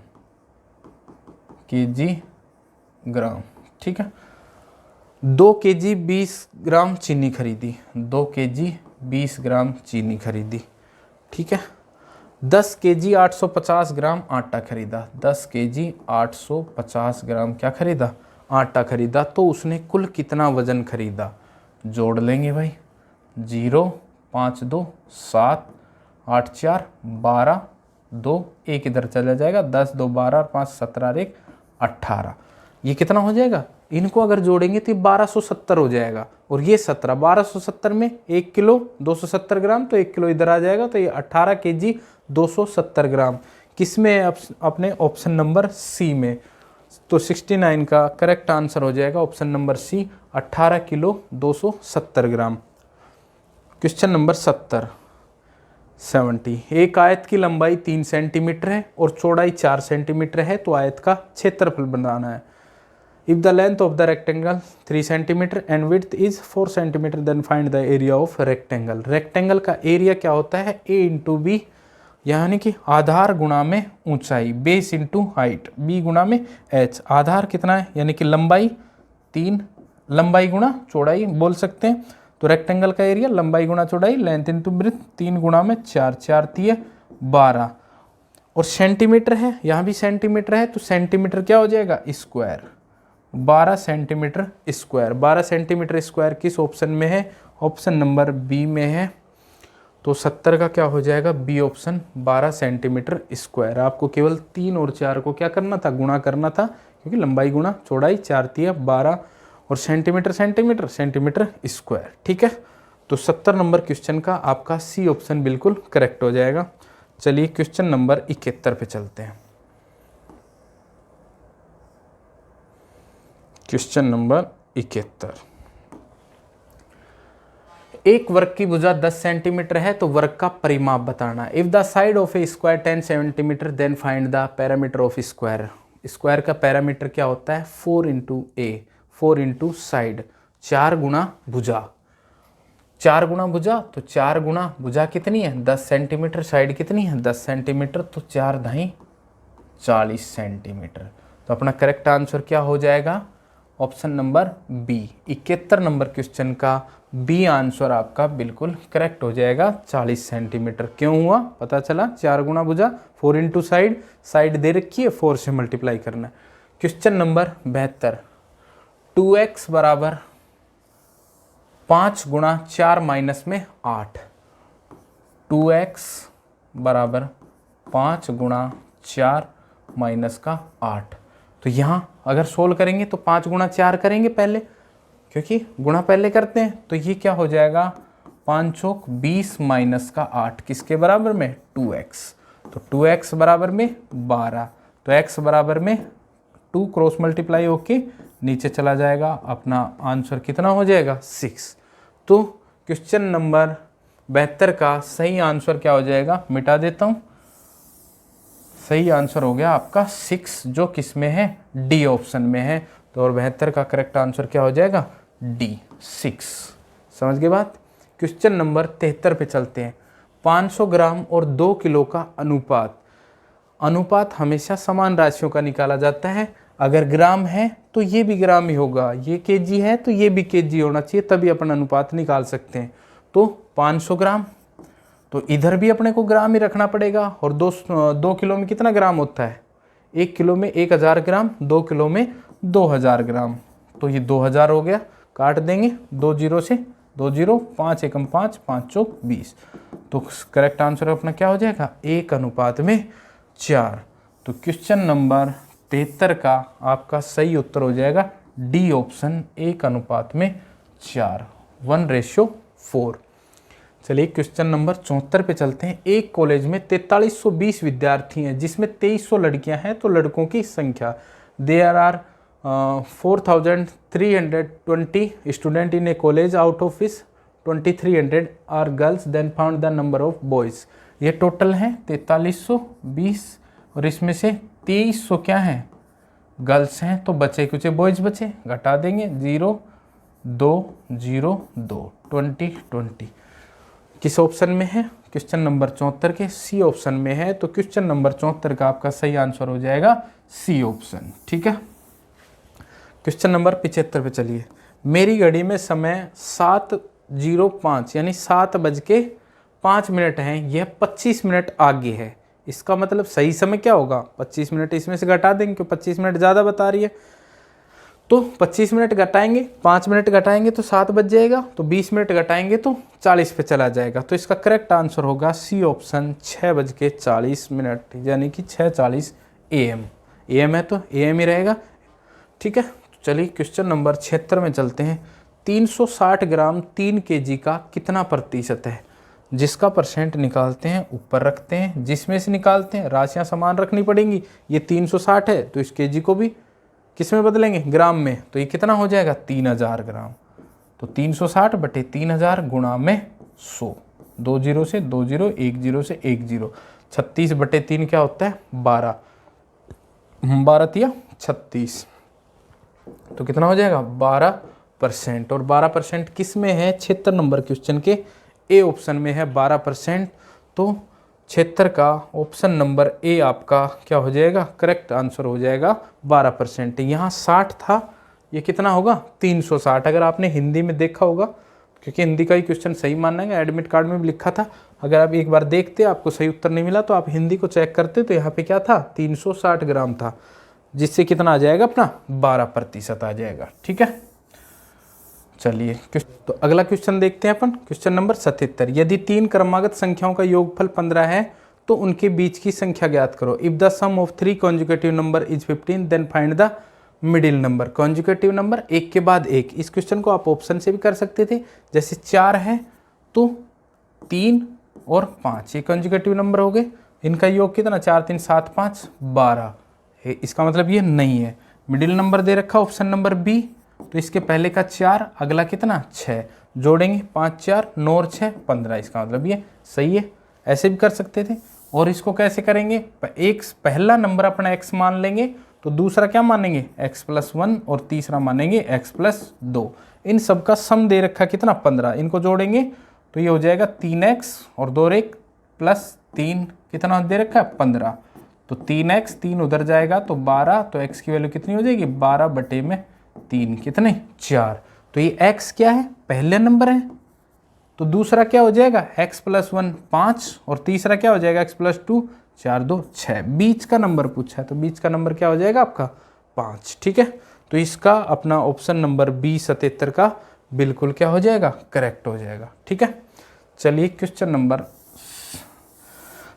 ग्राम, ठीक है। 2 kg 20 ग्राम चीनी खरीदी, 2 kg 20 ग्राम चीनी खरीदी, ठीक है। 10 kg 850 ग्राम आटा खरीदा, 10 kg 850 ग्राम क्या खरीदा? आटा खरीदा। तो उसने कुल कितना वजन खरीदा? जोड़ लेंगे भाई, 0, 5, 2, 7, 8, 4, 12, 2, 1 इधर चला जाएगा, 10, 2, 12, 5, 17, 1, 18। ये कितना हो जाएगा? इनको अगर जोड़ेंगे तो 1270 हो जाएगा, और ये 17, 1270 में 1 किलो 270 ग्राम, तो 1 किलो इधर आ जाएगा, तो ये 18 kg 270 ग्राम। किस में है? अपने ऑप्शन नंबर सी में। तो 69 का करेक्ट आंसर हो जाएगा option number C, 18 kilo 270 gram. Question number 70। एक आयत की लंबाई 3 सेंटीमीटर है और चौड़ाई 4 सेंटीमीटर है, तो आयत का क्षेत्रफल बनाना है। If the length of the rectangle 3 centimetre and width is 4 centimetre then find the area of rectangle. Rectangle का एरिया क्या होता है? ए इंटू बी, यानी कि आधार गुणा में ऊंचाई, बेस इंटू हाइट, बी गुणा में एच। आधार कितना है? यानी कि लंबाई 3, लंबाई गुणा चौड़ाई बोल सकते हैं। तो रेक्टेंगल का एरिया लंबाई गुणा चौड़ाई, लेंथ इंटू ब्रेथ, 3 गुणा में 4, 4 3 12, और सेंटीमीटर है, यहाँ भी सेंटीमीटर है, तो सेंटीमीटर क्या हो जाएगा? Square, 12 centimetre square. 12 centimetre square किस ऑप्शन में है? ऑप्शन नंबर बी में है। तो 70 का क्या हो जाएगा? B option, 12 centimetre square. आपको केवल 3 और 4 को क्या करना था? गुणा करना था, क्योंकि लंबाई गुणा चौड़ाई, 4 3 12, और सेंटीमीटर सेंटीमीटर सेंटीमीटर स्क्वायर, ठीक है। तो 70 नंबर क्वेश्चन का आपका सी ऑप्शन बिल्कुल करेक्ट हो जाएगा। चलिए क्वेश्चन नंबर 71 पे चलते हैं। Question number 71। एक वर्ग की भुजा 10 सेंटीमीटर है, तो वर्ग का परिमाप बताना। If the side of a square 10 centimetre then find the parameter of square. Square का पैरामीटर क्या होता है? 4 इंटू ए, 4 इंटू साइड, 4 गुणा भुजा, 4 गुणा भुजा, तो 4 गुणा भुजा कितनी है? 10 सेंटीमीटर, साइड कितनी है? 10 सेंटीमीटर, तो 4 दाई 40 सेंटीमीटर। तो अपना करेक्ट आंसर क्या हो जाएगा? Option number B. 71 number question का बी आंसर आपका बिल्कुल करेक्ट हो जाएगा, 40 सेंटीमीटर। क्यों हुआ? पता चला, 4 गुणा भुजा, 4 इंटू साइड, साइड दे रखी है, 4 से मल्टीप्लाई करना है। Question number 72। 2x बराबर 5 गुणा 4 माइनस में 8। 2x बराबर 5 गुणा 4 माइनस का 8। तो यहाँ अगर सोल्व करेंगे तो 5 गुणा 4 करेंगे पहले, क्योंकि गुणा पहले करते हैं। तो ये क्या हो जाएगा? 5 चौक 20 माइनस का 8 किसके बराबर में? 2x। तो 2x बराबर में 12, तो x बराबर में 2 क्रॉस मल्टीप्लाई होके नीचे चला जाएगा। अपना आंसर कितना हो जाएगा? 6। तो क्वेश्चन नंबर 72 का सही आंसर क्या हो जाएगा? मिटा देता हूँ। सही आंसर हो गया आपका 6, जो किस में है? डी ऑप्शन में है। तो और 72 का करेक्ट आंसर क्या हो जाएगा? डी, 6। समझ गए बात? क्वेश्चन नंबर 73 पे चलते हैं। 500 ग्राम और 2 किलो का अनुपात। अनुपात हमेशा समान राशियों का निकाला जाता है। अगर ग्राम है तो ये भी ग्राम ही होगा, ये केजी है तो ये भी केजी होना चाहिए, तभी अपन अनुपात निकाल सकते हैं। तो 500 ग्राम, तो इधर भी अपने को ग्राम ही रखना पड़ेगा। और 2 किलो में कितना ग्राम होता है? 1 किलो में 1000 ग्राम, 2 किलो में 2000 ग्राम। तो ये 2000 हो गया, काट देंगे 2 जीरो से, 2 जीरो, 5 एकम 5, 5 चौक 20। तो करेक्ट आंसर अपना क्या हो जाएगा? 1 अनुपात में 4। तो क्वेश्चन नंबर 73 का आपका सही उत्तर हो जाएगा डी ऑप्शन, 1 अनुपात में 4, 1:4। चलिए क्वेश्चन नंबर 74 पे चलते हैं। एक कॉलेज में 4320 विद्यार्थी हैं, जिसमें 2300 लड़कियां हैं, तो लड़कों की संख्या। There are 4320 student in a college, out of इस 2300 are girls, then found the number of boys. ये टोटल है 4320, और इसमें से 2300 क्या है? गर्ल्स हैं तो बचे कुछ बॉयज बचे, घटा देंगे 0 2 0 2 20 20। किस ऑप्शन में है? क्वेश्चन नंबर 74 के सी ऑप्शन में है। तो क्वेश्चन नंबर 74 का आपका सही आंसर हो जाएगा सी ऑप्शन। ठीक है, क्वेश्चन नंबर 75 पे चलिए। मेरी घड़ी में समय 7:05 यानी 7:05 है, यह 25 मिनट आगे है। इसका मतलब सही समय क्या होगा? 25 मिनट इसमें से घटा देंगे क्योंकि 25 मिनट ज़्यादा बता रही है। तो 25 मिनट घटाएंगे, 5 मिनट घटाएंगे तो 7 बज जाएगा, तो 20 मिनट घटाएंगे तो 40 पे चला जाएगा। तो इसका करेक्ट आंसर होगा सी ऑप्शन 6:40 यानी कि 6:40 AM। AM है तो AM ही रहेगा। ठीक है, चलिए क्वेश्चन नंबर 76 में चलते हैं। 360 ग्राम 3 kg का कितना प्रतिशत है? जिसका परसेंट निकालते हैं ऊपर रखते हैं, जिसमें से निकालते हैं राशियां समान रखनी पड़ेंगी। ये 360 है तो इस kg को भी किस में बदलेंगे? ग्राम में। तो ये कितना हो जाएगा? 3000 ग्राम। तो 360 बटे 3000 गुणा में 100, 2 0 से 2 0, 1 0 से 1 0, 36 बटे 3 क्या होता है? 12, 12 या 36, तो कितना हो जाएगा? 12%। और 12% किस में है? 76 नंबर क्वेश्चन के ए ऑप्शन में है 12%। तो 76 का ऑप्शन नंबर ए आपका क्या हो जाएगा? करेक्ट आंसर हो जाएगा 12%। यहाँ 60 था, ये कितना होगा? 360। अगर आपने हिंदी में देखा होगा, क्योंकि हिंदी का ही क्वेश्चन सही मानना है, एडमिट कार्ड में भी लिखा था। अगर आप एक बार देखते आपको सही उत्तर नहीं मिला तो आप हिंदी को चेक करते, तो यहाँ पे क्या था? 360 ग्राम था, जिससे कितना आ जाएगा? अपना 12% आ जाएगा। ठीक है, चलिए तो अगला क्वेश्चन देखते हैं अपन। Question number 77। यदि 3 क्रमागत संख्याओं का योगफल 15 है तो उनके बीच की संख्या ज्ञात करो। If the sum of 3 conjugative number is 15 then find the middle number. Conjugative number एक के बाद एक। इस क्वेश्चन को आप ऑप्शन से भी कर सकते थे, जैसे 4 है तो 3 और 5 ये कॉन्जुगेटिव नंबर हो गए। इनका योग कितना? 4 3 7 5 12 है। इसका मतलब ये नहीं है। मिडिल नंबर दे रखा ऑप्शन नंबर बी, तो इसके पहले का 4, अगला कितना? 6, जोड़ेंगे 5 4 9 और 6 15। इसका मतलब ये सही है। ऐसे भी कर सकते थे। और इसको कैसे करेंगे? एक पहला नंबर अपना x मान लेंगे, तो दूसरा क्या मानेंगे? x+1 और तीसरा मानेंगे x+2। इन सब का सम दे रखा कितना? 15। इनको जोड़ेंगे तो ये हो जाएगा 3x और 2 और 1 +3 कितना दे रखा है? 15। तो 3x 3 उधर जाएगा तो 12, तो x की वैल्यू कितनी हो जाएगी? 12/3 कितने? 4। तो ये x क्या है? पहले नंबर है, तो दूसरा क्या हो जाएगा? x+1 5 और तीसरा क्या हो जाएगा? x+2 4 2 6। बीच का नंबर पूछा है, तो बीच का नंबर क्या हो जाएगा आपका? 5। ठीक है, तो इसका अपना ऑप्शन नंबर बी 77 का बिल्कुल क्या हो जाएगा? करेक्ट हो जाएगा। ठीक है, चलिए क्वेश्चन नंबर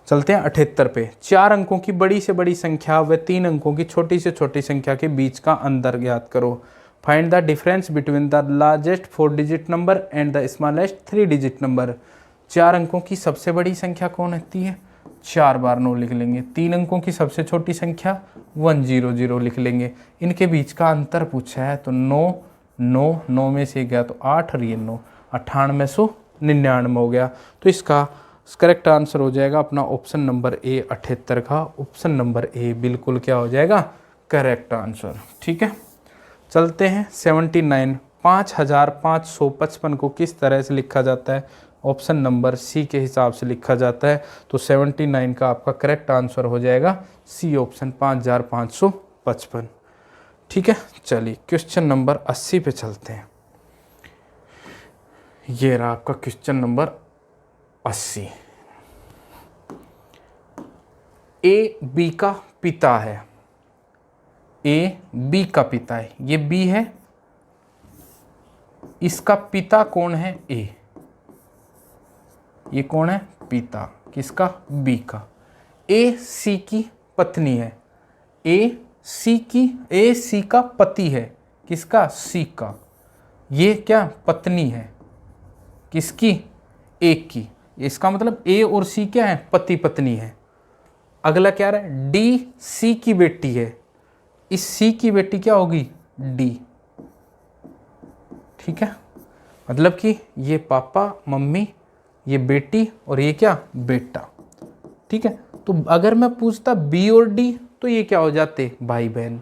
चलते हैं 78 पे। 4 अंकों की बड़ी से बड़ी संख्या व 3 अंकों की छोटी से छोटी संख्या के बीच का अंतर ज्ञात करो। Find the difference between the largest 4 digit number and the smallest 3 digit number. 4 अंकों की सबसे बड़ी संख्या कौन होती है? 4 बार 9 लिख लेंगे। 3 अंकों की सबसे छोटी संख्या 100 लिख लेंगे। इनके बीच का अंतर पूछा है, तो 9 9 9 में से गया तो 8 और ये 9, 9899 हो गया। तो इसका करेक्ट आंसर हो जाएगा अपना ऑप्शन नंबर ए 78 का। ऑप्शन नंबर ए बिल्कुल क्या हो जाएगा? Correct answer. ठीक है, चलते हैं 79। 5555 को किस तरह से लिखा जाता है? ऑप्शन नंबर सी के हिसाब से लिखा जाता है। तो 79 का आपका करेक्ट आंसर हो जाएगा सी ऑप्शन 5555। ठीक है, चलिए क्वेश्चन नंबर 80 पे चलते हैं। ये रहा आपका क्वेश्चन नंबर 80। ए बी का पिता है। ए बी का पिता है, ये बी है, इसका पिता कौन है? ए। ये कौन है? पिता किसका? बी का। ए सी की पत्नी है। ए सी का पति है। किसका? सी का। ये क्या? पत्नी है। किसकी? ए की। इसका मतलब ए और सी क्या है? पति पत्नी है। अगला क्या रहा है? डी सी की बेटी है। इस सी की बेटी क्या होगी? डी। ठीक है, मतलब कि ये पापा मम्मी, ये बेटी और ये क्या? बेटा। ठीक है, तो अगर मैं पूछता बी और डी तो ये क्या हो जाते? भाई बहन।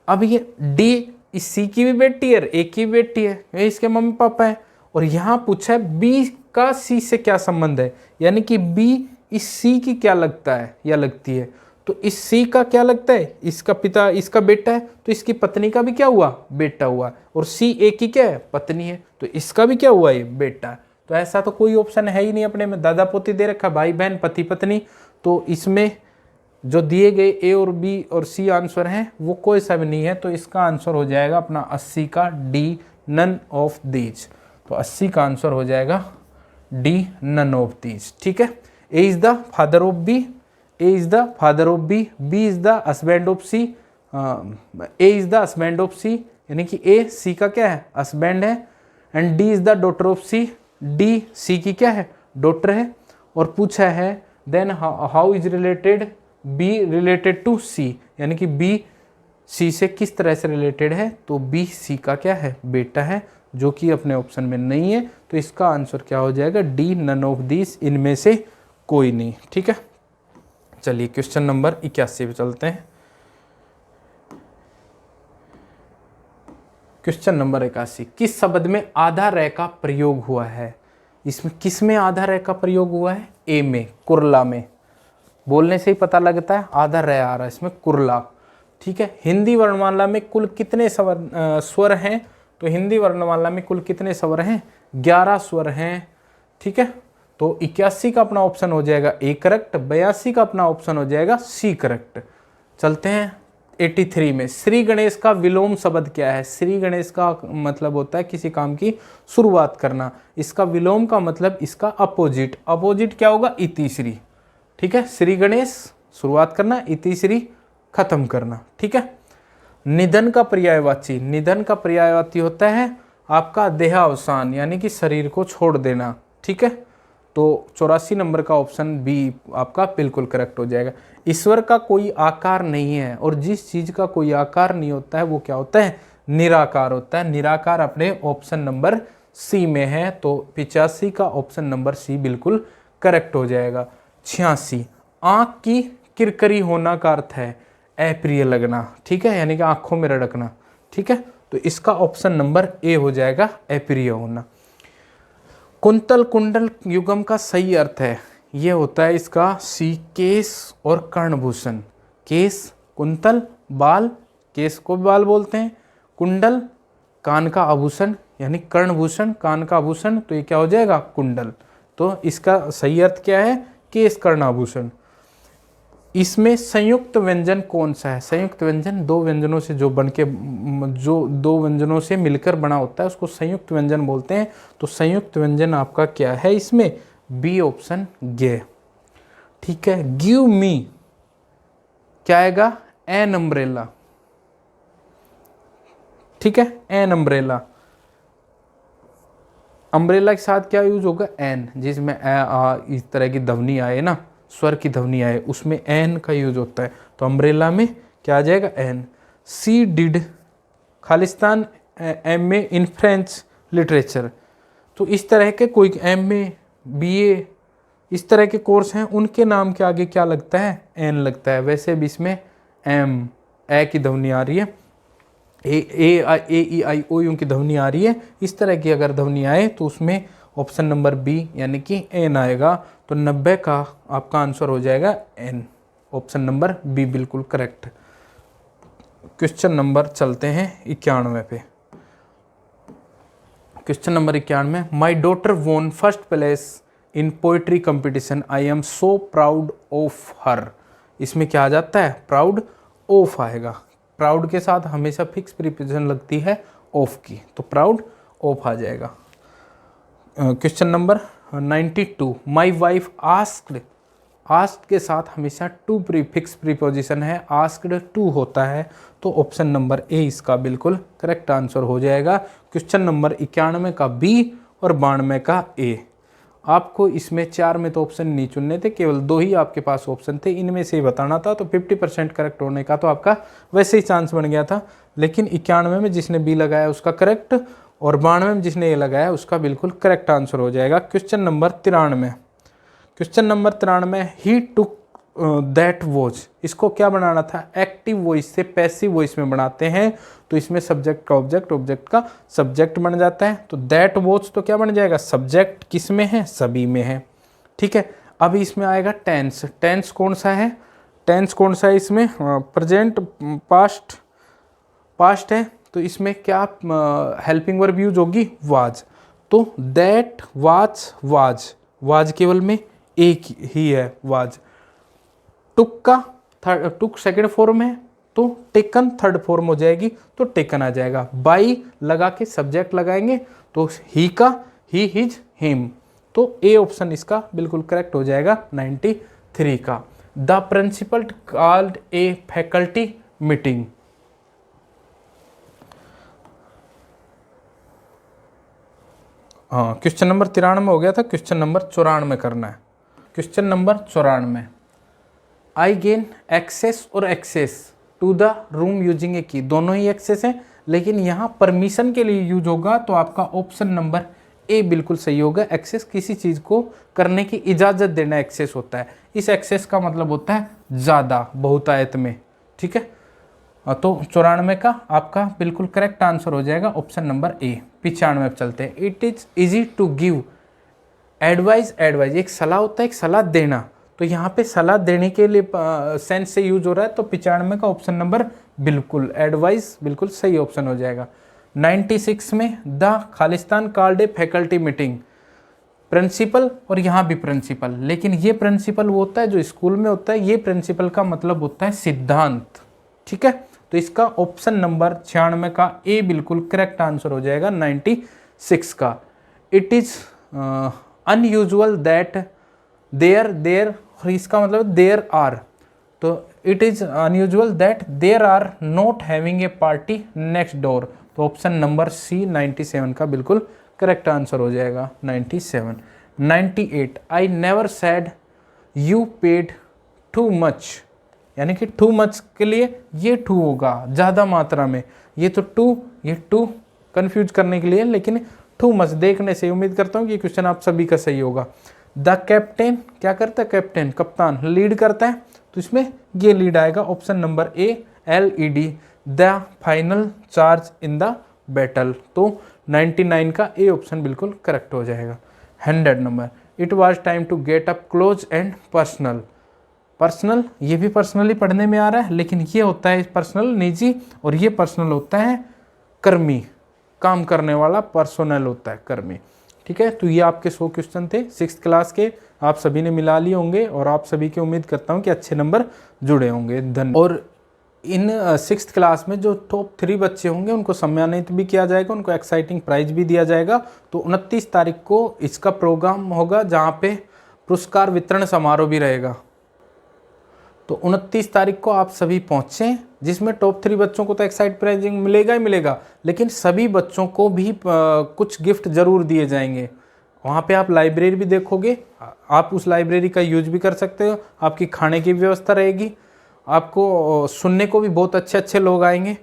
अब ये डी इस सी की भी बेटी है, ए की भी बेटी है, ये इसके मम्मी पापा है। और यहाँ पूछा है बी का सी से क्या संबंध है, यानी कि बी इस सी की क्या लगता है या लगती है। तो इस सी का क्या लगता है, इसका पिता इसका बेटा है, तो इसकी पत्नी का भी क्या हुआ, बेटा हुआ। और सी ए की क्या है, पत्नी है, तो इसका भी क्या हुआ, ये बेटा है। तो ऐसा तो कोई ऑप्शन है ही नहीं अपने में, दादा पोती दे रखा, भाई बहन, पति पत्नी। तो इसमें जो दिए गए ए और बी और सी आंसर हैं वो कोई सा भी नहीं है। तो इसका आंसर हो जाएगा अपना 80 का डी, नन ऑफ दीज। तो 80 का आंसर हो जाएगा डी, नन ऑफ दीज। ठीक है, A is the father of B, A is the father of B, B is the husband of C, A is the husband of C, यानी कि ए सी का क्या है, हस्बैंड है। And D is the daughter of C, D C की क्या है, डॉटर है। और पूछा है then how is related B related to C, यानी कि बी सी से किस तरह से रिलेटेड है। तो बी सी का क्या है, बेटा है, जो कि अपने ऑप्शन में नहीं है। तो इसका आंसर क्या हो जाएगा, डी, नन ऑफ दिस, इनमें से कोई नहीं। ठीक है, चलिए क्वेश्चन नंबर 81 पे चलते हैं। क्वेश्चन नंबर 81, किस शब्द में आधा रह का प्रयोग हुआ है। इसमें किस में आधा रह का प्रयोग हुआ है, ए में, कुरला में। बोलने से ही पता लगता है आधा रह आ रहा है इसमें, कुरला। ठीक है, हिंदी वर्णमाला में कुल कितने स्वर हैं। तो हिंदी वर्णमाला में कुल कितने स्वर हैं, 11 स्वर हैं। ठीक है, तो 81 का अपना ऑप्शन हो जाएगा ए करेक्ट, 82 का अपना ऑप्शन हो जाएगा सी करेक्ट। चलते हैं 83 में, श्री गणेश का विलोम शब्द क्या है। श्री गणेश का मतलब होता है किसी काम की शुरुआत करना, इसका विलोम का मतलब इसका अपोजिट। अपोजिट क्या होगा, इतिश्री। ठीक है, श्री गणेश शुरुआत करना, इतिश्री खत्म करना। ठीक है, निधन का पर्यायवाची, निधन का पर्यायवाची होता है आपका देहावसान, यानी कि शरीर को छोड़ देना। ठीक है, तो 84 नंबर का ऑप्शन बी आपका बिल्कुल करेक्ट हो जाएगा। ईश्वर का कोई आकार नहीं है, और जिस चीज का कोई आकार नहीं होता है वो क्या होता है, निराकार होता है। निराकार अपने ऑप्शन नंबर सी में है, तो 85 का ऑप्शन नंबर सी बिल्कुल करेक्ट हो जाएगा। 86, आंख की किरकरी होना का अर्थ है अप्रिय लगना। ठीक है, यानी कि आंखों में रड़कना। ठीक है, तो इसका ऑप्शन नंबर ए हो जाएगा अप्रिय होना। कुंतल कुंडल युगम का सही अर्थ है, ये होता है इसका सी, केस और कर्णभूषण। केस, कुंतल, बाल, केस को भी बाल बोलते हैं, कुंडल कान का आभूषण, यानी कर्णभूषण कान का आभूषण, तो ये क्या हो जाएगा, कुंडल। तो इसका सही अर्थ क्या है, केस, कर्णाभूषण। इसमें संयुक्त व्यंजन कौन सा है। संयुक्त व्यंजन दो व्यंजनों से जो दो व्यंजनों से मिलकर बना होता है उसको संयुक्त व्यंजन बोलते हैं। तो संयुक्त व्यंजन आपका क्या है इसमें, बी ऑप्शन गे। ठीक है, गिव मी क्या आएगा, एन अम्ब्रेला। ठीक है, एन अम्ब्रेला। अम्ब्रेला के साथ क्या यूज होगा, एन, जिसमें इस तरह की ध्वनि आए ना, स्वर की ध्वनि आए, उसमें एन का यूज होता है। तो अम्ब्रेला में क्या आ जाएगा, एन। सी डिड खालिस्तान एमए इन फ्रेंच लिटरेचर। तो इस तरह के कोई एमए, बीए, इस तरह के कोर्स हैं, उनके नाम के आगे क्या लगता है, एन लगता है। वैसे भी इसमें एम, ए की ध्वनि आ रही है, ए ई आई ओ यू की ध्वनि आ रही है। इस तरह की अगर ध्वनि आए तो उसमें ऑप्शन नंबर बी यानी कि एन आएगा। तो 90 का आपका आंसर हो जाएगा एन, ऑप्शन नंबर बी बिल्कुल करेक्ट। क्वेश्चन नंबर चलते हैं 91 पे। Question number 91, my daughter won first place in poetry competition, I am so proud of her. इसमें क्या आ जाता है, प्राउड ऑफ आएगा। प्राउड के साथ हमेशा फिक्स प्रीपोजिशन लगती है ऑफ की, तो प्राउड ऑफ आ जाएगा। Question number 92, my wife asked, asked के साथ हमेशा टू प्रीफिक्स प्रीपोजिशन है, आस्क्ड टू होता है। तो ऑप्शन नंबर ए इसका बिल्कुल करेक्ट आंसर हो जाएगा। क्वेश्चन नंबर 91 का बी और 92 का ए। आपको इसमें 4 में तो ऑप्शन नहीं चुनने थे, केवल 2 ही आपके पास ऑप्शन थे, इनमें से ही बताना था। तो 50% करेक्ट होने का तो आपका वैसे ही चांस बन गया था। लेकिन 91 में जिसने बी लगाया उसका करेक्ट, और 92 में जिसने ए लगाया उसका बिल्कुल करेक्ट आंसर हो जाएगा। Question number 93, question number 93, he took that watch, इसको क्या बनाना था, एक्टिव वॉइस से पैसिव वॉइस में बनाते हैं, तो इसमें सब्जेक्ट का ऑब्जेक्ट, ऑब्जेक्ट का सब्जेक्ट बन जाता है। तो दैट वॉच तो क्या बन जाएगा, सब्जेक्ट किस में है, सभी में है। ठीक है, अब इसमें आएगा टेंस। टेंस कौन सा है, टेंस कौन सा है इसमें, प्रेजेंट, पास्ट, पास्ट है, तो इसमें क्या हेल्पिंग वर्ब यूज होगी, वाज। तो दैट वाज, वाज केवल में एक ही है, वाज। टुक का टुक सेकंड फॉर्म है, तो टेकन थर्ड फॉर्म हो जाएगी, तो टेकन आ जाएगा। बाई लगा के सब्जेक्ट लगाएंगे, तो ही का ही, हिज, हिम, तो ए ऑप्शन इसका बिल्कुल करेक्ट हो जाएगा 93 का। The principal called a faculty meeting. हाँ, क्वेश्चन नंबर 93 हो गया था, क्वेश्चन नंबर 94 करना है। Question number 94, I gain access और access to the room using a key, दोनों ही एक्सेस हैं, लेकिन यहाँ परमिशन के लिए यूज होगा, तो आपका ऑप्शन नंबर ए बिल्कुल सही होगा। एक्सेस किसी चीज़ को करने की इजाज़त देना एक्सेस होता है। इस एक्सेस का मतलब होता है ज़्यादा, बहुतायत में। ठीक है, तो 94 का आपका बिल्कुल करेक्ट आंसर हो जाएगा ऑप्शन नंबर ए। 95 पे चलते हैं। It is easy to give advice, advice एक सलाह होता है, एक सलाह देना, तो यहाँ पे सलाह देने के लिए सेंस से यूज हो रहा है, तो 95 का ऑप्शन नंबर बिल्कुल एडवाइस बिल्कुल सही ऑप्शन हो जाएगा। 96 में द खालिस्तान called a faculty meeting, principal और यहाँ भी प्रिंसिपल, लेकिन ये प्रिंसिपल वो होता है जो स्कूल में होता है, ये प्रिंसिपल का मतलब होता है सिद्धांत। ठीक है, तो इसका ऑप्शन नंबर 96 का ए बिल्कुल करेक्ट आंसर हो जाएगा 96 का। It is unusual that there, और इसका मतलब देयर आर, तो it is unusual that there are not having a party next door, तो ऑप्शन नंबर सी 97 का बिल्कुल करेक्ट आंसर हो जाएगा 97। 98, I never said you paid too much, यानी कि टू मच के लिए ये टू होगा ज़्यादा मात्रा में, ये तो टू, ये टू कंफ्यूज करने के लिए, लेकिन टू मच देखने से उम्मीद करता हूँ कि क्वेश्चन आप सभी का सही होगा। द कैप्टन क्या करता है, कैप्टन कप्तान लीड करता है, तो इसमें ये लीड आएगा option number A, LED, the final charge in the battle, तो 99 का ए ऑप्शन बिल्कुल करेक्ट हो जाएगा। 100 नंबर, it was time to get up close and personal, personal ये भी पर्सनली पढ़ने में आ रहा है, लेकिन ये होता है पर्सनल निजी, और ये पर्सनल होता है कर्मी, काम करने वाला, पर्सनल होता है कर्मी। ठीक है, तो ये आपके 100 क्वेश्चन थे 6th क्लास के, आप सभी ने मिला लिए होंगे, और आप सभी की उम्मीद करता हूँ कि अच्छे नंबर जुड़े होंगे। धन्यवाद। और इन 6th क्लास में जो टॉप 3 बच्चे होंगे उनको सम्मानित भी किया जाएगा, उनको एक्साइटिंग प्राइज भी दिया जाएगा। तो 29 तारीख को इसका प्रोग्राम होगा, जहाँ पे पुरस्कार वितरण समारोह भी रहेगा। तो 29 तारीख को आप सभी पहुँचें, जिसमें टॉप 3 बच्चों को तो एक्साइट प्राइजिंग मिलेगा ही मिलेगा, लेकिन सभी बच्चों को भी कुछ गिफ्ट जरूर दिए जाएंगे। वहाँ पे आप लाइब्रेरी भी देखोगे, आप उस लाइब्रेरी का यूज भी कर सकते हो, आपकी खाने की व्यवस्था रहेगी, आपको सुनने को भी बहुत अच्छे अच्छे लोग आएंगे,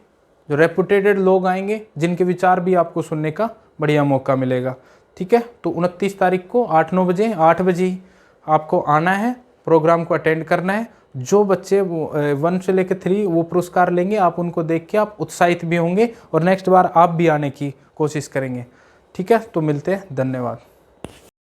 जो रेपुटेटेड लोग आएंगे, जिनके विचार भी आपको सुनने का बढ़िया मौका मिलेगा। ठीक है, तो 29 तारीख को 8-9 बजे 8 बजे ही आपको आना है, प्रोग्राम को अटेंड करना है। जो बच्चे 1 से लेकर 3 वो पुरस्कार लेंगे, आप उनको देख के आप उत्साहित भी होंगे, और नेक्स्ट बार आप भी आने की कोशिश करेंगे। ठीक है, तो मिलते हैं, धन्यवाद।